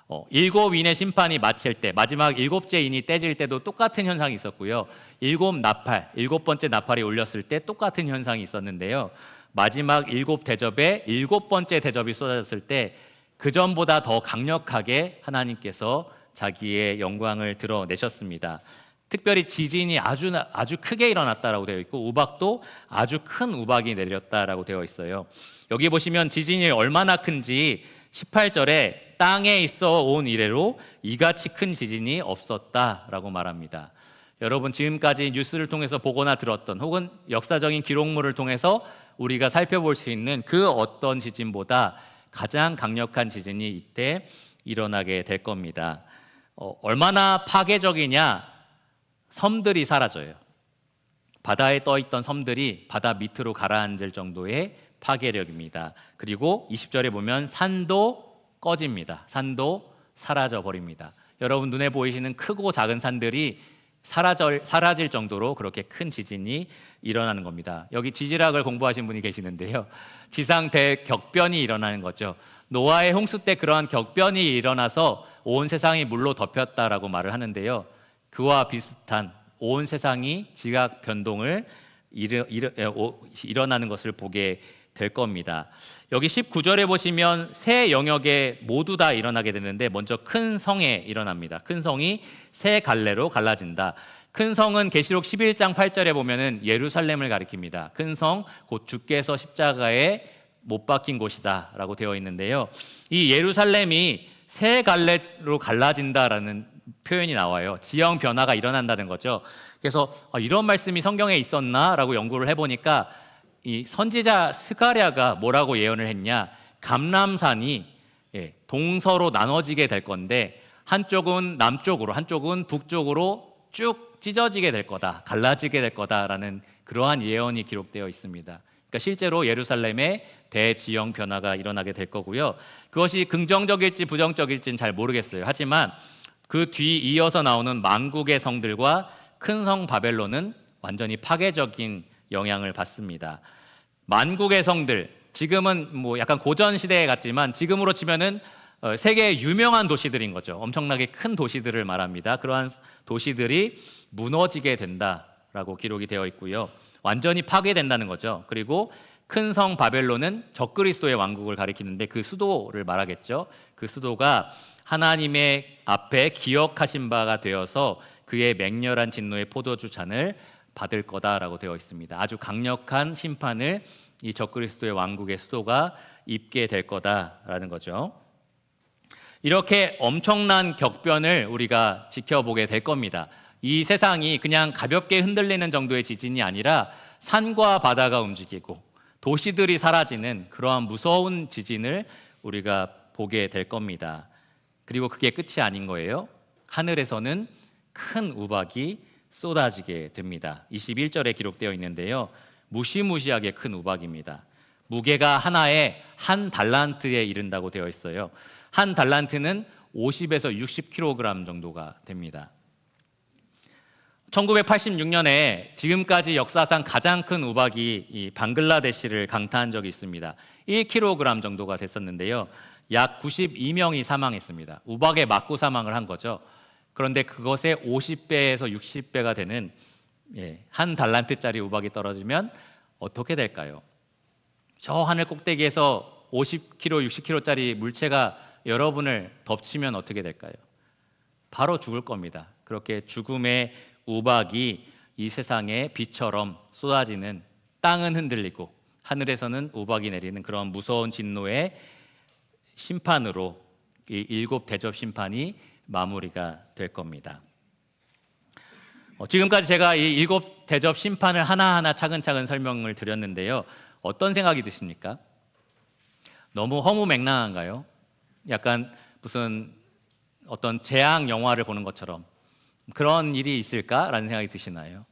7인의 심판이 마칠 때, 마지막 7째 인이 떼질 때도 똑같은 현상이 있었고요. 7나팔, 7번째 나팔이 울렸을 때 똑같은 현상이 있었는데요. 마지막 7 대접에 7번째 대접이 쏟아졌을 때 그 전보다 더 강력하게 하나님께서 자기의 영광을 드러내셨습니다. 특별히 지진이 아주 크게 일어났다라고 되어 있고, 우박도 아주 큰 우박이 내렸다라고 되어 있어요. 여기 보시면 지진이 얼마나 큰지 18절에 땅에 있어 온 이래로 이같이 큰 지진이 없었다라고 말합니다. 여러분, 지금까지 뉴스를 통해서 보거나 들었던, 혹은 역사적인 기록물을 통해서 우리가 살펴볼 수 있는 그 어떤 지진보다 가장 강력한 지진이 이때 일어나게 될 겁니다. 얼마나 파괴적이냐? 섬들이 사라져요. 바다에 떠 있던 섬들이 바다 밑으로 가라앉을 정도의 파괴력입니다. 그리고 20절에 보면 산도 꺼집니다. 산도 사라져 버립니다. 여러분, 눈에 보이시는 크고 작은 산들이 사라질 정도로 그렇게 큰 지진이 일어나는 겁니다. 여기 지질학을 공부하신 분이 계시는데요. 지상 대격변이 일어나는 거죠. 노아의 홍수 때 그러한 격변이 일어나서 온 세상이 물로 덮였다라고 말을 하는데요. 그와 비슷한 온 세상이 지각 변동을 일어나는 것을 보게 될 겁니다. 여기 19절에 보시면 세 영역에 모두 다 일어나게 되는데, 먼저 큰 성에 일어납니다. 큰 성이 세 갈래로 갈라진다. 큰 성은 계시록 11장 8절에 보면은 예루살렘을 가리킵니다. 큰 성, 곧 주께서 십자가에 못 박힌 곳이다라고 되어 있는데요. 이 예루살렘이 세 갈래로 갈라진다라는 표현이 나와요. 지형 변화가 일어난다는 거죠. 그래서 이런 말씀이 성경에 있었나라고 연구를 해보니까 이 선지자 스가랴가 뭐라고 예언을 했냐? 감람산이 동서로 나눠지게 될 건데, 한쪽은 남쪽으로, 한쪽은 북쪽으로 쭉 찢어지게 될 거다, 갈라지게 될 거다라는 그러한 예언이 기록되어 있습니다. 그러니까 실제로 예루살렘에 대지형 변화가 일어나게 될 거고요. 그것이 긍정적일지 부정적일지는 잘 모르겠어요. 하지만 그 뒤 이어서 나오는 만국의 성들과 큰 성 바벨론은 완전히 파괴적인 영향을 받습니다. 만국의 성들, 지금은 뭐 약간 고전 시대 같지만 지금으로 치면은 세계의 유명한 도시들인 거죠. 엄청나게 큰 도시들을 말합니다. 그러한 도시들이 무너지게 된다라고 기록이 되어 있고요. 완전히 파괴된다는 거죠. 그리고 큰 성 바벨론은 적그리스도의 왕국을 가리키는데 그 수도를 말하겠죠. 그 수도가 하나님의 앞에 기억하신 바가 되어서 그의 맹렬한 진노의 포도주 잔을 받을 거다라고 되어 있습니다. 아주 강력한 심판을 이 적그리스도의 왕국의 수도가 입게 될 거다라는 거죠. 이렇게 엄청난 격변을 우리가 지켜보게 될 겁니다. 이 세상이 그냥 가볍게 흔들리는 정도의 지진이 아니라 산과 바다가 움직이고 도시들이 사라지는 그러한 무서운 지진을 우리가 보게 될 겁니다. 그리고 그게 끝이 아닌 거예요. 하늘에서는 큰 우박이 쏟아지게 됩니다. 21절에 기록되어 있는데요. 무시무시하게 큰 우박입니다. 무게가 하나에 한 달란트에 이른다고 되어 있어요. 한 달란트는 50에서 60kg 정도가 됩니다. 1986년에 지금까지 역사상 가장 큰 우박이 이 방글라데시를 강타한 적이 있습니다. 1kg 정도가 됐었는데요. 약 92명이 사망했습니다. 우박에 맞고 사망을 한 거죠. 그런데 그것의 50배에서 60배가 되는 한 달란트짜리 우박이 떨어지면 어떻게 될까요? 저 하늘 꼭대기에서 50kg, 60kg짜리 물체가 여러분을 덮치면 어떻게 될까요? 바로 죽을 겁니다. 그렇게 죽음의 우박이 이 세상에 비처럼 쏟아지는, 땅은 흔들리고 하늘에서는 우박이 내리는 그런 무서운 진노의 심판으로 이 7 대접 심판이 마무리가 될 겁니다. 지금까지 제가 이 7 대접 심판을 하나하나 차근차근 설명을 드렸는데요. 어떤 생각이 드십니까? 너무 허무맹랑한가요? 약간 무슨 어떤 재앙 영화를 보는 것처럼 그런 일이 있을까라는 생각이 드시나요?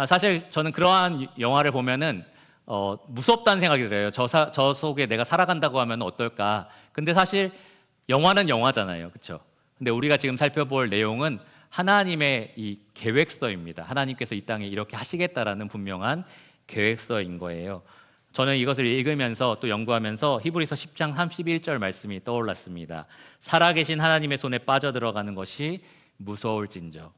사실 저는 그러한 영화를 보면은 무섭다는 생각이 들어요. 저 속에 내가 살아간다고 하면 어떨까? 근데 사실 영화는 영화잖아요, 그렇죠? 근데 우리가 지금 살펴볼 내용은 하나님의 이 계획서입니다. 하나님께서 이 땅에 이렇게 하시겠다라는 분명한 계획서인 거예요. 저는 이것을 읽으면서 또 연구하면서 히브리서 10장 31절 말씀이 떠올랐습니다. 살아계신 하나님의 손에 빠져들어가는 것이 무서울진저.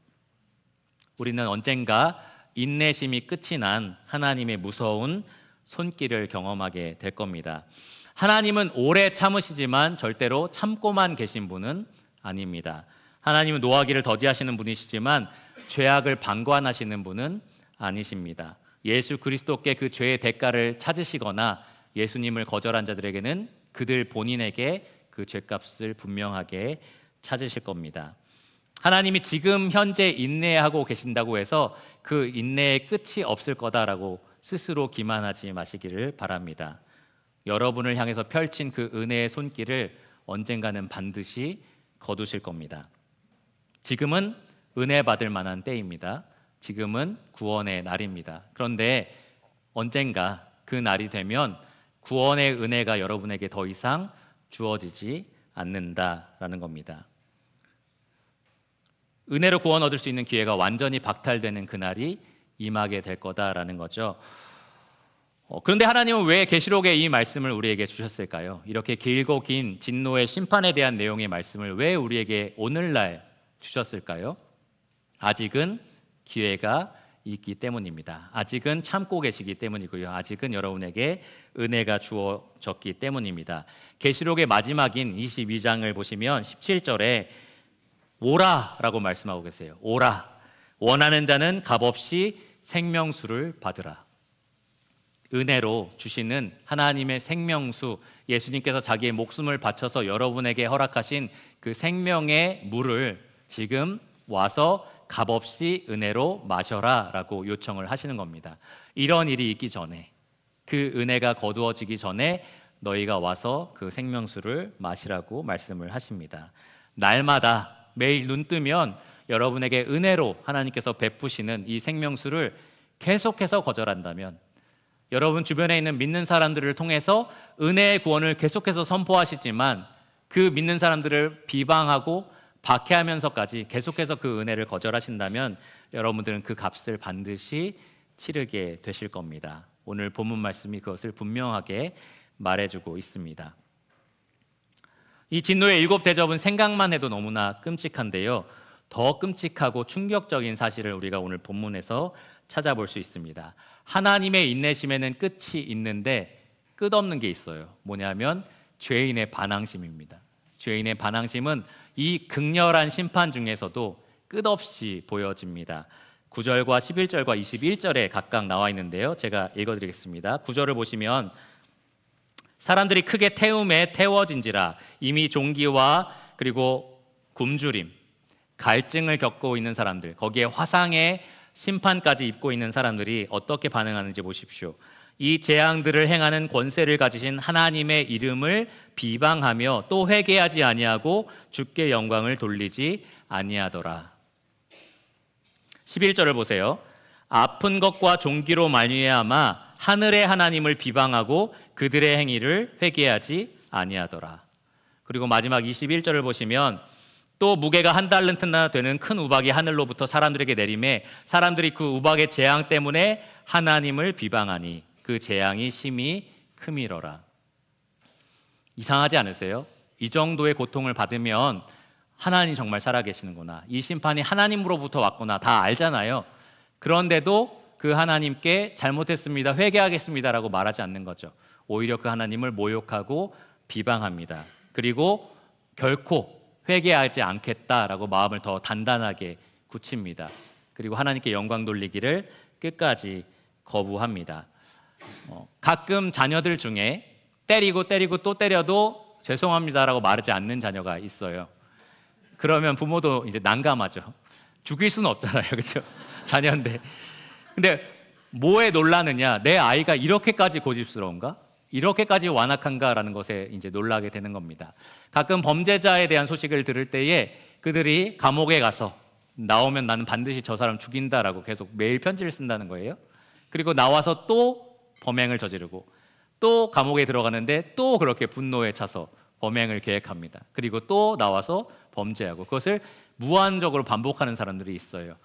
우리는 언젠가 인내심이 끝이 난 하나님의 무서운 손길을 경험하게 될 겁니다. 하나님은 오래 참으시지만 절대로 참고만 계신 분은 아닙니다. 하나님은 노하기를 더디하시는 분이시지만 죄악을 방관하시는 분은 아니십니다. 예수 그리스도께 그 죄의 대가를 찾으시거나 예수님을 거절한 자들에게는 그들 본인에게 그 죄값을 분명하게 찾으실 겁니다. 하나님이 지금 현재 인내하고 계신다고 해서 그 인내의 끝이 없을 거다라고 스스로 기만하지 마시기를 바랍니다. 여러분을 향해서 펼친 그 은혜의 손길을 언젠가는 반드시 거두실 겁니다. 지금은 은혜 받을 만한 때입니다. 지금은 구원의 날입니다. 그런데 언젠가 그 날이 되면 구원의 은혜가 여러분에게 더 이상 주어지지 않는다라는 겁니다. 은혜로 구원 얻을 수 있는 기회가 완전히 박탈되는 그날이 임하게 될 거다라는 거죠. 그런데 하나님은 왜 계시록의 이 말씀을 우리에게 주셨을까요? 이렇게 길고 긴 진노의 심판에 대한 내용의 말씀을 왜 우리에게 오늘날 주셨을까요? 아직은 기회가 있기 때문입니다. 아직은 참고 계시기 때문이고요. 아직은 여러분에게 은혜가 주어졌기 때문입니다. 계시록의 마지막인 22장을 보시면 17절에 오라라고 말씀하고 계세요. 오라. 원하는 자는 값없이 생명수를 받으라. 은혜로 주시는 하나님의 생명수, 예수님께서 자기의 목숨을 바쳐서 여러분에게 허락하신 그 생명의 물을 지금 와서 값없이 은혜로 마셔라 라고 요청을 하시는 겁니다. 이런 일이 있기 전에, 그 은혜가 거두어지기 전에 너희가 와서 그 생명수를 마시라고 말씀을 하십니다. 날마다 매일 눈 뜨면 여러분에게 은혜로 하나님께서 베푸시는 이 생명수를 계속해서 거절한다면, 여러분 주변에 있는 믿는 사람들을 통해서 은혜의 구원을 계속해서 선포하시지만 그 믿는 사람들을 비방하고 박해하면서까지 계속해서 그 은혜를 거절하신다면 여러분들은 그 값을 반드시 치르게 되실 겁니다. 오늘 본문 말씀이 그것을 분명하게 말해주고 있습니다. 이 진노의 7 대접은 생각만 해도 너무나 끔찍한데요. 더 끔찍하고 충격적인 사실을 우리가 오늘 본문에서 찾아볼 수 있습니다. 하나님의 인내심에는 끝이 있는데 끝없는 게 있어요. 뭐냐면 죄인의 반항심입니다. 죄인의 반항심은 이 극렬한 심판 중에서도 끝없이 보여집니다. 9절과 11절과 21절에 각각 나와 있는데요. 제가 읽어드리겠습니다. 9절을 보시면 사람들이 크게 태움에 태워진지라 이미 종기와 그리고 굶주림, 갈증을 겪고 있는 사람들, 거기에 화상의 심판까지 입고 있는 사람들이 어떻게 반응하는지 보십시오. 이 재앙들을 행하는 권세를 가지신 하나님의 이름을 비방하며 또 회개하지 아니하고 주께 영광을 돌리지 아니하더라. 11절을 보세요. 아픈 것과 종기로 말미암아 하늘의 하나님을 비방하고 그들의 행위를 회개하지 아니하더라. 그리고 마지막 21절을 보시면 또 무게가 1달란트나 되는 큰 우박이 하늘로부터 사람들에게 내림에 사람들이 그 우박의 재앙 때문에 하나님을 비방하니 그 재앙이 심히 크미러라. 이상하지 않으세요? 이 정도의 고통을 받으면 하나님 정말 살아계시는구나, 이 심판이 하나님으로부터 왔구나 다 알잖아요. 그런데도 그 하나님께 잘못했습니다, 회개하겠습니다라고 말하지 않는 거죠. 오히려 그 하나님을 모욕하고 비방합니다. 그리고 결코 회개하지 않겠다라고 마음을 더 단단하게 굳힙니다. 그리고 하나님께 영광 돌리기를 끝까지 거부합니다. 가끔 자녀들 중에 때리고 또 때려도 죄송합니다라고 말하지 않는 자녀가 있어요. 그러면 부모도 이제 난감하죠. 죽일 수는 없잖아요, 그렇죠? 자녀인데. 근데 뭐에 놀라느냐? 내 아이가 이렇게까지 고집스러운가? 이렇게까지 완악한가라는 것에 이제 놀라게 되는 겁니다. 가끔 범죄자에 대한 소식을 들을 때에 그들이 감옥에 가서 나오면 나는 반드시 저 사람 죽인다라고 계속 매일 편지를 쓴다는 거예요. 그리고 나와서 또 범행을 저지르고 또 감옥에 들어가는데 또 그렇게 분노에 차서 범행을 계획합니다. 그리고 또 나와서 범죄하고 그것을 무한적으로 반복하는 사람들이 있어요.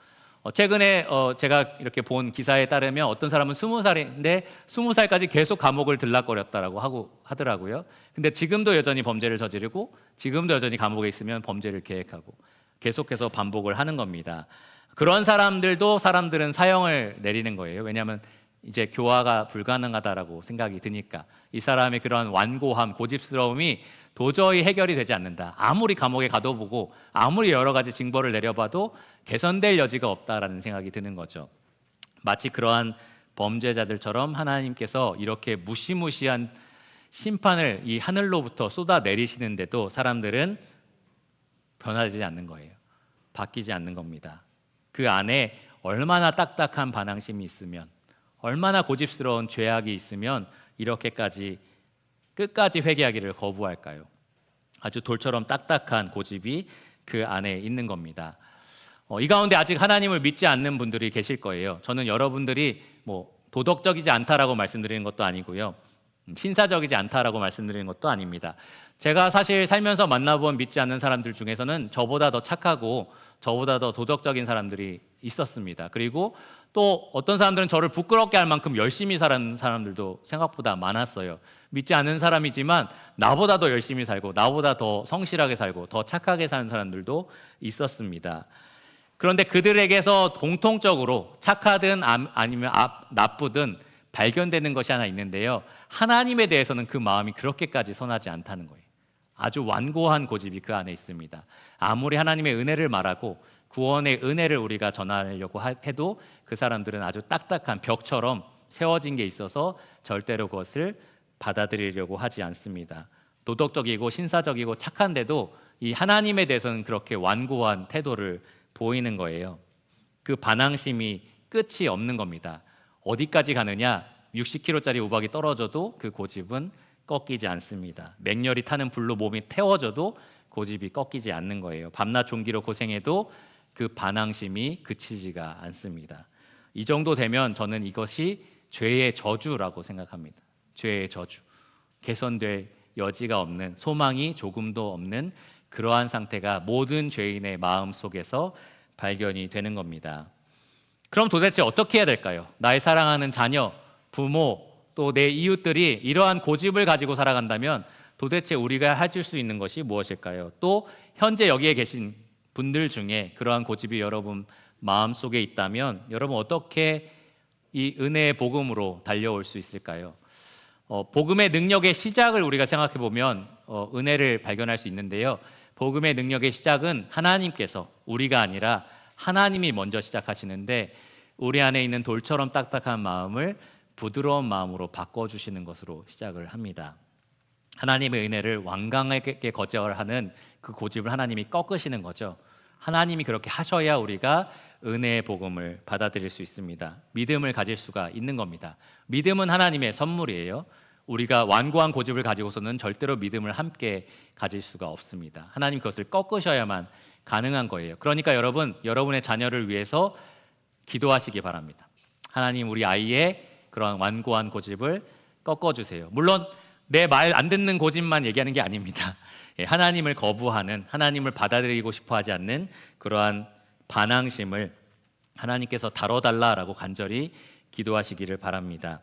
최근에 제가 이렇게 본 기사에 따르면 어떤 사람은 20살인데 20살까지 계속 감옥을 들락거렸다라고 하더라고요. 근데 지금도 여전히 범죄를 저지르고 지금도 여전히 감옥에 있으면 범죄를 계획하고 계속해서 반복을 하는 겁니다. 그런 사람들은 사형을 내리는 거예요. 왜냐하면 이제 교화가 불가능하다라고 생각이 드니까 이 사람의 그런 완고함, 고집스러움이 도저히 해결이 되지 않는다. 아무리 감옥에 가둬보고 아무리 여러 가지 징벌을 내려봐도 개선될 여지가 없다라는 생각이 드는 거죠. 마치 그러한 범죄자들처럼 하나님께서 이렇게 무시무시한 심판을 이 하늘로부터 쏟아내리시는데도 사람들은 변하지 않는 거예요. 바뀌지 않는 겁니다. 그 안에 얼마나 딱딱한 반항심이 있으면, 얼마나 고집스러운 죄악이 있으면 이렇게까지 끝까지 회개하기를 거부할까요? 아주 돌처럼 딱딱한 고집이 그 안에 있는 겁니다. 이 가운데 아직 하나님을 믿지 않는 분들이 계실 거예요. 저는 여러분들이 도덕적이지 않다라고 말씀드리는 것도 아니고요, 신사적이지 않다라고 말씀드리는 것도 아닙니다. 제가 사실 살면서 만나본 믿지 않는 사람들 중에서는 저보다 더 착하고 저보다 더 도덕적인 사람들이 있었습니다. 그리고 또 어떤 사람들은 저를 부끄럽게 할 만큼 열심히 사는 사람들도 생각보다 많았어요. 믿지 않는 사람이지만 나보다 더 열심히 살고 나보다 더 성실하게 살고 더 착하게 사는 사람들도 있었습니다. 그런데 그들에게서 공통적으로 착하든 아니면 나쁘든 발견되는 것이 하나 있는데요, 하나님에 대해서는 그 마음이 그렇게까지 선하지 않다는 거예요. 아주 완고한 고집이 그 안에 있습니다. 아무리 하나님의 은혜를 말하고 구원의 은혜를 우리가 전하려고 해도 그 사람들은 아주 딱딱한 벽처럼 세워진 게 있어서 절대로 그것을 받아들이려고 하지 않습니다. 도덕적이고 신사적이고 착한데도 이 하나님에 대해서는 그렇게 완고한 태도를 보이는 거예요. 그 반항심이 끝이 없는 겁니다. 어디까지 가느냐? 60kg짜리 우박이 떨어져도 그 고집은 꺾이지 않습니다. 맹렬히 타는 불로 몸이 태워져도 고집이 꺾이지 않는 거예요. 밤낮 종기로 고생해도 그 반항심이 그치지가 않습니다. 이 정도 되면 저는 이것이 죄의 저주라고 생각합니다. 죄의 저주, 개선될 여지가 없는, 소망이 조금도 없는 그러한 상태가 모든 죄인의 마음 속에서 발견이 되는 겁니다. 그럼 도대체 어떻게 해야 될까요? 나의 사랑하는 자녀, 부모, 또 내 이웃들이 이러한 고집을 가지고 살아간다면 도대체 우리가 해줄 수 있는 것이 무엇일까요? 또 현재 여기에 계신 분들 중에 그러한 고집이 여러분 마음속에 있다면 여러분 어떻게 이 은혜의 복음으로 달려올 수 있을까요? 복음의 능력의 시작을 우리가 생각해 보면 은혜를 발견할 수 있는데요, 복음의 능력의 시작은 하나님께서, 우리가 아니라 하나님이 먼저 시작하시는데 우리 안에 있는 돌처럼 딱딱한 마음을 부드러운 마음으로 바꿔주시는 것으로 시작을 합니다. 하나님의 은혜를 완강하게 거절하는 그 고집을 하나님이 꺾으시는 거죠. 하나님이 그렇게 하셔야 우리가 은혜의 복음을 받아들일 수 있습니다. 믿음을 가질 수가 있는 겁니다. 믿음은 하나님의 선물이에요. 우리가 완고한 고집을 가지고서는 절대로 믿음을 함께 가질 수가 없습니다. 하나님 그것을 꺾으셔야만 가능한 거예요. 그러니까 여러분, 여러분의 자녀를 위해서 기도하시기 바랍니다. 하나님, 우리 아이의 그런 완고한 고집을 꺾어주세요. 물론 내 말 안 듣는 고집만 얘기하는 게 아닙니다. 하나님을 거부하는, 하나님을 받아들이고 싶어하지 않는 그러한 반항심을 하나님께서 다뤄달라라고 간절히 기도하시기를 바랍니다.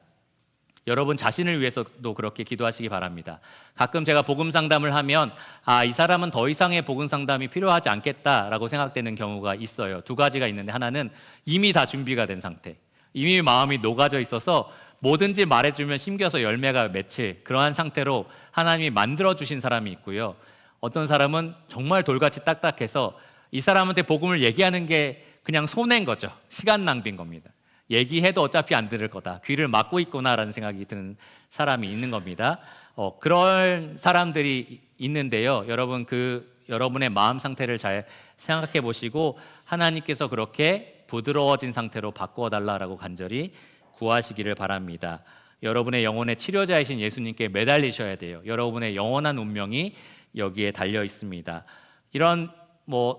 여러분 자신을 위해서도 그렇게 기도하시기 바랍니다. 가끔 제가 복음 상담을 하면 이 사람은 더 이상의 복음 상담이 필요하지 않겠다라고 생각되는 경우가 있어요. 두 가지가 있는데, 하나는 이미 다 준비가 된 상태, 이미 마음이 녹아져 있어서 뭐든지 말해주면 심겨서 열매가 맺힐 그러한 상태로 하나님이 만들어주신 사람이 있고요. 어떤 사람은 정말 돌같이 딱딱해서 이 사람한테 복음을 얘기하는 게 그냥 손해인 거죠. 시간 낭비인 겁니다. 얘기해도 어차피 안 들을 거다, 귀를 막고 있구나라는 생각이 드는 사람이 있는 겁니다. 그런 사람들이 있는데요. 여러분, 여러분의 마음 상태를 잘 생각해 보시고 하나님께서 그렇게 부드러워진 상태로 바꾸어 달라라고 간절히 구하시기를 바랍니다. 여러분의 영혼의 치료자이신 예수님께 매달리셔야 돼요. 여러분의 영원한 운명이 여기에 달려 있습니다. 이런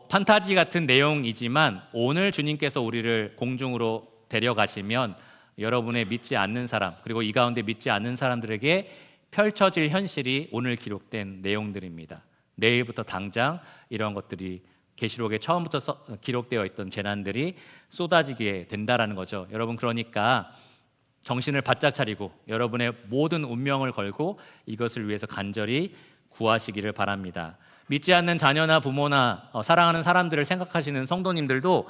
판타지 같은 내용이지만 오늘 주님께서 우리를 공중으로 데려가시면 여러분의 믿지 않는 사람, 그리고 이 가운데 믿지 않는 사람들에게 펼쳐질 현실이 오늘 기록된 내용들입니다. 내일부터 당장 이런 것들이 계시록에 처음부터 기록되어 있던 재난들이 쏟아지게 된다라는 거죠. 여러분, 그러니까 정신을 바짝 차리고 여러분의 모든 운명을 걸고 이것을 위해서 간절히 구하시기를 바랍니다. 믿지 않는 자녀나 부모나 사랑하는 사람들을 생각하시는 성도님들도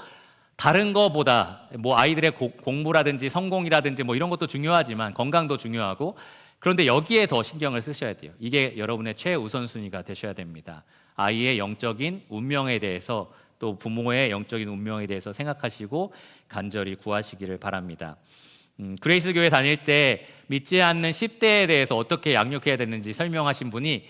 다른 거보다 아이들의 공부라든지 성공이라든지 이런 것도 중요하지만 건강도 중요하고, 그런데 여기에 더 신경을 쓰셔야 돼요. 이게 여러분의 최우선순위가 되셔야 됩니다. 아이의 영적인 운명에 대해서, 또 부모의 영적인 운명에 대해서 생각하시고 간절히 구하시기를 바랍니다. 그레이스 교회 다닐 때 믿지 않는 10대에 대해서 어떻게 양육해야 되는지 설명하신 분이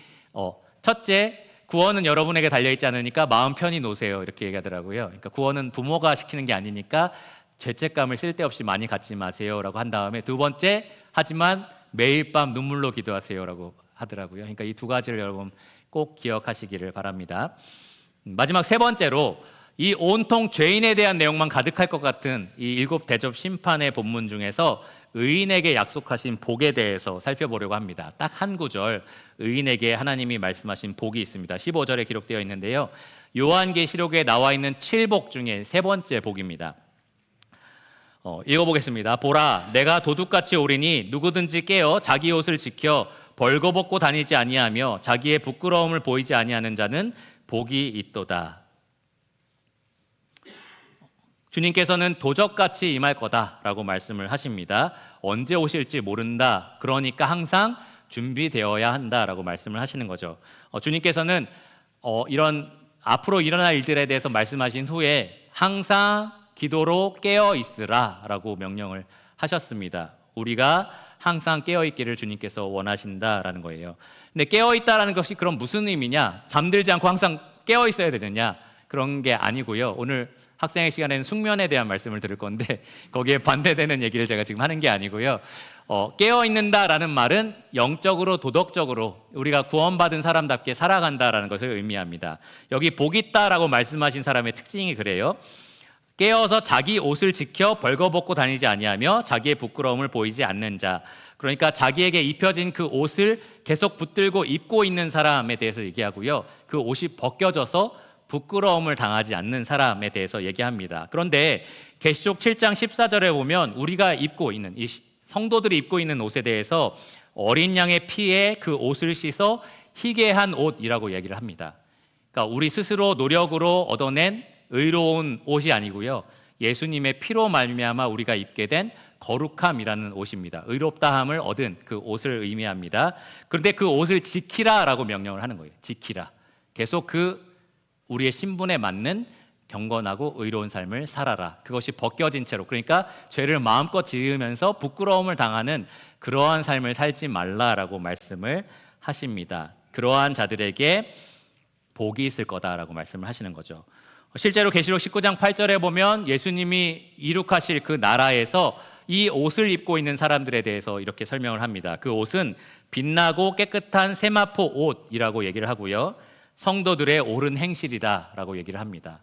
첫째, 구원은 여러분에게 달려있지 않으니까 마음 편히 놓으세요, 이렇게 얘기하더라고요. 그러니까 구원은 부모가 시키는 게 아니니까 죄책감을 쓸데없이 많이 갖지 마세요 라고 한 다음에, 두 번째, 하지만 매일 밤 눈물로 기도하세요 라고 하더라고요. 그러니까 이 두 가지를 여러분 꼭 기억하시기를 바랍니다. 마지막 세 번째로, 이 온통 죄인에 대한 내용만 가득할 것 같은 이 7 대접 심판의 본문 중에서 의인에게 약속하신 복에 대해서 살펴보려고 합니다. 딱 한 구절, 의인에게 하나님이 말씀하신 복이 있습니다. 15절에 기록되어 있는데요, 요한계시록에 나와 있는 7복 중에 세 번째 복입니다. 읽어보겠습니다. 보라, 내가 도둑같이 오리니 누구든지 깨어 자기 옷을 지켜 벌거벗고 다니지 아니하며 자기의 부끄러움을 보이지 아니하는 자는 복이 있도다. 주님께서는 도적같이 임할 거다라고 말씀을 하십니다. 언제 오실지 모른다, 그러니까 항상 준비되어야 한다라고 말씀을 하시는 거죠. 주님께서는 이런 앞으로 일어날 일들에 대해서 말씀하신 후에 항상 기도로 깨어 있으라라고 명령을 하셨습니다. 우리가 항상 깨어 있기를 주님께서 원하신다라는 거예요. 근데 깨어 있다라는 것이 그럼 무슨 의미냐? 잠들지 않고 항상 깨어 있어야 되느냐? 그런 게 아니고요. 오늘 학생의 시간에는 숙면에 대한 말씀을 들을 건데 거기에 반대되는 얘기를 제가 지금 하는 게 아니고요. 깨어 있는다라는 말은 영적으로 도덕적으로 우리가 구원받은 사람답게 살아간다라는 것을 의미합니다. 여기 복 있다라고 말씀하신 사람의 특징이 그래요. 깨어서 자기 옷을 지켜 벌거벗고 다니지 아니하며 자기의 부끄러움을 보이지 않는 자. 그러니까 자기에게 입혀진 그 옷을 계속 붙들고 입고 있는 사람에 대해서 얘기하고요. 그 옷이 벗겨져서 부끄러움을 당하지 않는 사람에 대해서 얘기합니다. 그런데 계시록 7장 14절에 보면 우리가 입고 있는, 이 성도들이 입고 있는 옷에 대해서 어린 양의 피에 그 옷을 씻어 희게 한 옷이라고 얘기를 합니다. 그러니까 우리 스스로 노력으로 얻어낸 의로운 옷이 아니고요, 예수님의 피로 말미암아 우리가 입게 된 거룩함이라는 옷입니다. 의롭다함을 얻은 그 옷을 의미합니다. 그런데 그 옷을 지키라라고 명령을 하는 거예요. 지키라. 계속 우리의 신분에 맞는 경건하고 의로운 삶을 살아라. 그것이 벗겨진 채로, 그러니까 죄를 마음껏 지으면서 부끄러움을 당하는 그러한 삶을 살지 말라라고 말씀을 하십니다. 그러한 자들에게 복이 있을 거다라고 말씀을 하시는 거죠. 실제로 계시록 19장 8절에 보면 예수님이 이룩하실 그 나라에서 이 옷을 입고 있는 사람들에 대해서 이렇게 설명을 합니다. 그 옷은 빛나고 깨끗한 세마포 옷이라고 얘기를 하고요. 성도들의 옳은 행실이다라고 얘기를 합니다.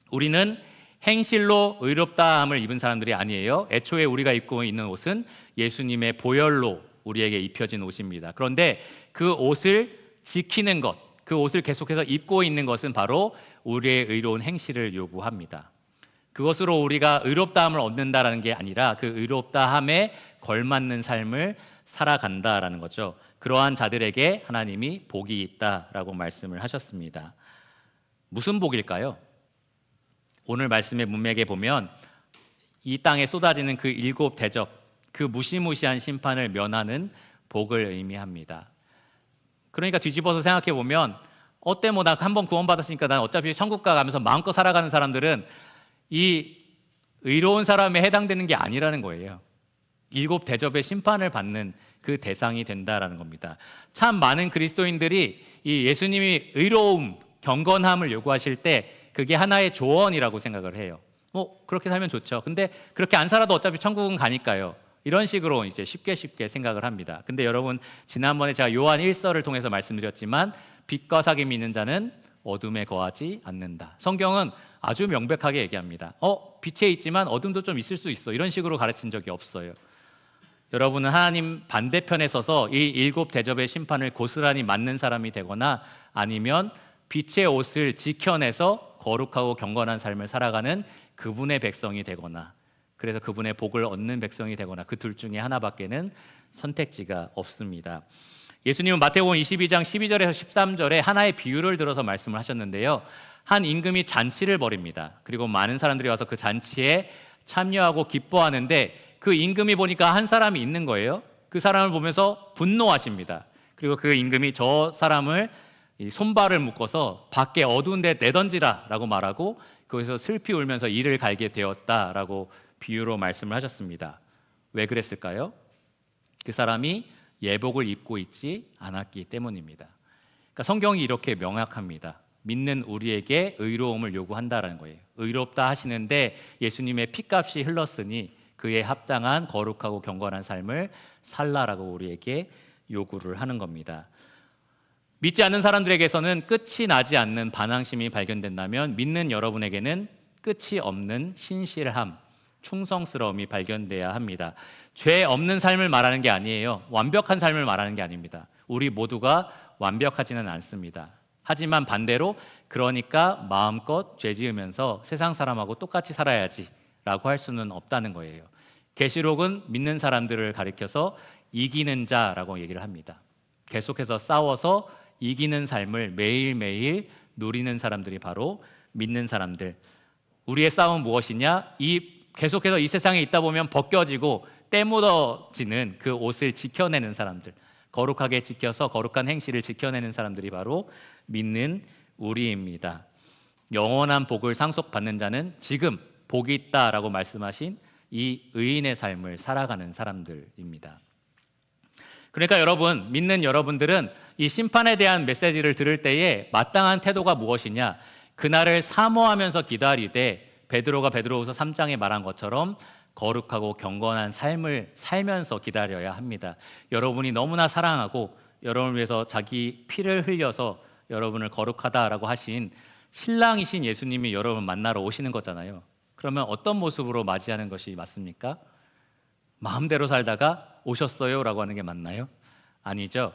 우리는 행실로 의롭다함을 입은 사람들이 아니에요. 애초에 우리가 입고 있는 옷은 예수님의 보혈로 우리에게 입혀진 옷입니다. 그런데 그 옷을 지키는 것, 그 옷을 계속해서 입고 있는 것은 바로 우리의 의로운 행실을 요구합니다. 그것으로 우리가 의롭다함을 얻는다라는 게 아니라 그 의롭다함에 걸맞는 삶을 살아간다라는 거죠. 그러한 자들에게 하나님이 복이 있다라고 말씀을 하셨습니다. 무슨 복일까요? 오늘 말씀의 문맥에 보면 이 땅에 쏟아지는 그 7 대접, 그 무시무시한 심판을 면하는 복을 의미합니다. 그러니까 뒤집어서 생각해 보면 나 한 번 구원받았으니까 난 어차피 천국 가면서 마음껏 살아가는 사람들은 이 의로운 사람에 해당되는 게 아니라는 거예요. 7 대접의 심판을 받는 그 대상이 된다라는 겁니다. 참 많은 그리스도인들이 이 예수님이 의로움, 경건함을 요구하실 때 그게 하나의 조언이라고 생각을 해요. 그렇게 살면 좋죠. 근데 그렇게 안 살아도 어차피 천국은 가니까요. 이런 식으로 이제 쉽게 생각을 합니다. 근데 여러분, 지난번에 제가 요한 1서를 통해서 말씀드렸지만 빛과 사귐이 있는 자는 어둠에 거하지 않는다. 성경은 아주 명백하게 얘기합니다. 빛에 있지만 어둠도 좀 있을 수 있어. 이런 식으로 가르친 적이 없어요. 여러분은 하나님 반대편에 서서 이 7 대접의 심판을 고스란히 맞는 사람이 되거나 아니면 빛의 옷을 지켜내서 거룩하고 경건한 삶을 살아가는 그분의 백성이 되거나, 그래서 그분의 복을 얻는 백성이 되거나, 그 둘 중에 하나밖에는 선택지가 없습니다. 예수님은 마태복음 22장 12절에서 13절에 하나의 비유를 들어서 말씀을 하셨는데요. 한 임금이 잔치를 벌입니다. 그리고 많은 사람들이 와서 그 잔치에 참여하고 기뻐하는데 그 임금이 보니까 한 사람이 있는 거예요. 그 사람을 보면서 분노하십니다. 그리고 그 임금이 저 사람을 손발을 묶어서 밖에 어두운 데 내던지라 라고 말하고 거기서 슬피 울면서 이를 갈게 되었다라고 비유로 말씀을 하셨습니다. 왜 그랬을까요? 그 사람이 예복을 입고 있지 않았기 때문입니다. 그러니까 성경이 이렇게 명확합니다. 믿는 우리에게 의로움을 요구한다라는 거예요. 의롭다 하시는데 예수님의 피값이 흘렀으니 그에 합당한 거룩하고 경건한 삶을 살라라고 우리에게 요구를 하는 겁니다. 믿지 않는 사람들에게서는 끝이 나지 않는 반항심이 발견된다면 믿는 여러분에게는 끝이 없는 신실함, 충성스러움이 발견돼야 합니다. 죄 없는 삶을 말하는 게 아니에요. 완벽한 삶을 말하는 게 아닙니다. 우리 모두가 완벽하지는 않습니다. 하지만 반대로 그러니까 마음껏 죄 지으면서 세상 사람하고 똑같이 살아야지 라고 할 수는 없다는 거예요. 계시록은 믿는 사람들을 가리켜서 이기는 자라고 얘기를 합니다. 계속해서 싸워서 이기는 삶을 매일매일 누리는 사람들이 바로 믿는 사람들. 우리의 싸움은 무엇이냐? 계속해서 이 세상에 있다 보면 벗겨지고 때 묻어지는 그 옷을 지켜내는 사람들, 거룩하게 지켜서 거룩한 행실을 지켜내는 사람들이 바로 믿는 우리입니다. 영원한 복을 상속받는 자는 지금 복이 있다라고 말씀하신 이 의인의 삶을 살아가는 사람들입니다. 그러니까 여러분, 믿는 여러분들은 이 심판에 대한 메시지를 들을 때에 마땅한 태도가 무엇이냐? 그날을 사모하면서 기다리되 베드로가 베드로후서 3장에 말한 것처럼 거룩하고 경건한 삶을 살면서 기다려야 합니다. 여러분이 너무나 사랑하고 여러분을 위해서 자기 피를 흘려서 여러분을 거룩하다라고 하신 신랑이신 예수님이 여러분 만나러 오시는 거잖아요. 그러면 어떤 모습으로 맞이하는 것이 맞습니까? 마음대로 살다가 오셨어요 라고 하는 게 맞나요? 아니죠.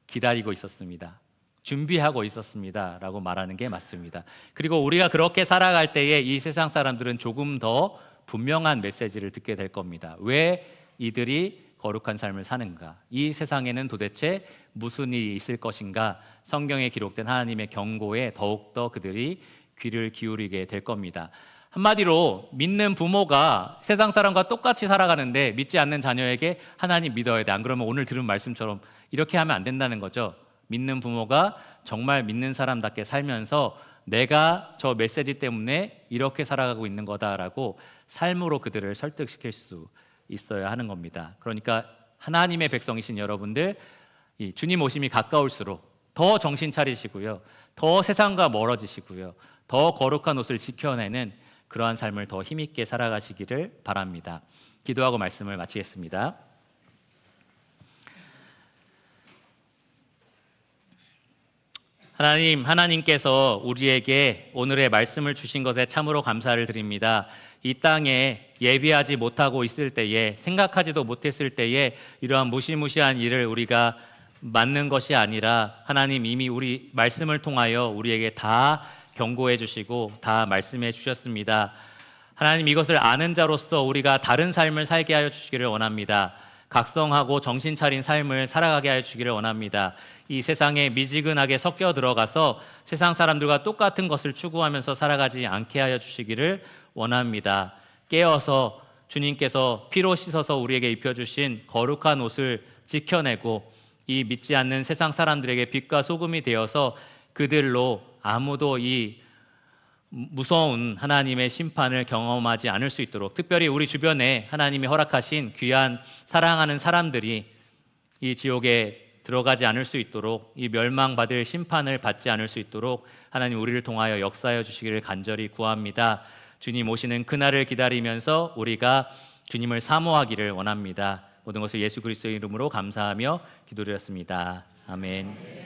기다리고 있었습니다. 준비하고 있었습니다 라고 말하는 게 맞습니다. 그리고 우리가 그렇게 살아갈 때에 이 세상 사람들은 조금 더 분명한 메시지를 듣게 될 겁니다. 왜 이들이 거룩한 삶을 사는가? 이 세상에는 도대체 무슨 일이 있을 것인가? 성경에 기록된 하나님의 경고에 더욱더 그들이 귀를 기울이게 될 겁니다. 한마디로 믿는 부모가 세상 사람과 똑같이 살아가는데 믿지 않는 자녀에게 하나님 믿어야 돼. 안 그러면 오늘 들은 말씀처럼 이렇게 하면 안 된다는 거죠. 믿는 부모가 정말 믿는 사람답게 살면서 내가 저 메시지 때문에 이렇게 살아가고 있는 거다라고 삶으로 그들을 설득시킬 수 있어야 하는 겁니다. 그러니까 하나님의 백성이신 여러분들, 이 주님 오심이 가까울수록 더 정신 차리시고요, 더 세상과 멀어지시고요, 더 거룩한 옷을 지켜내는 그러한 삶을 더 힘있게 살아가시기를 바랍니다. 기도하고 말씀을 마치겠습니다. 하나님께서 우리에게 오늘의 말씀을 주신 것에 참으로 감사를 드립니다. 이 땅에 예비하지 못하고 있을 때에, 생각하지도 못했을 때에 이러한 무시무시한 일을 우리가 맞는 것이 아니라 하나님 이미 우리 말씀을 통하여 우리에게 다 경고해 주시고 다 말씀해 주셨습니다. 하나님, 이것을 아는 자로서 우리가 다른 삶을 살게 하여 주시기를 원합니다. 각성하고 정신 차린 삶을 살아가게 하여 주시기를 원합니다. 이 세상에 미지근하게 섞여 들어가서 세상 사람들과 똑같은 것을 추구하면서 살아가지 않게 하여 주시기를 원합니다. 깨어서 주님께서 피로 씻어서 우리에게 입혀주신 거룩한 옷을 지켜내고 이 믿지 않는 세상 사람들에게 빛과 소금이 되어서 그들로 아무도 이 무서운 하나님의 심판을 경험하지 않을 수 있도록, 특별히 우리 주변에 하나님이 허락하신 귀한 사랑하는 사람들이 이 지옥에 들어가지 않을 수 있도록, 이 멸망받을 심판을 받지 않을 수 있도록 하나님 우리를 통하여 역사하여 주시기를 간절히 구합니다. 주님 오시는 그날을 기다리면서 우리가 주님을 사모하기를 원합니다. 모든 것을 예수 그리스도의 이름으로 감사하며 기도드렸습니다. 아멘.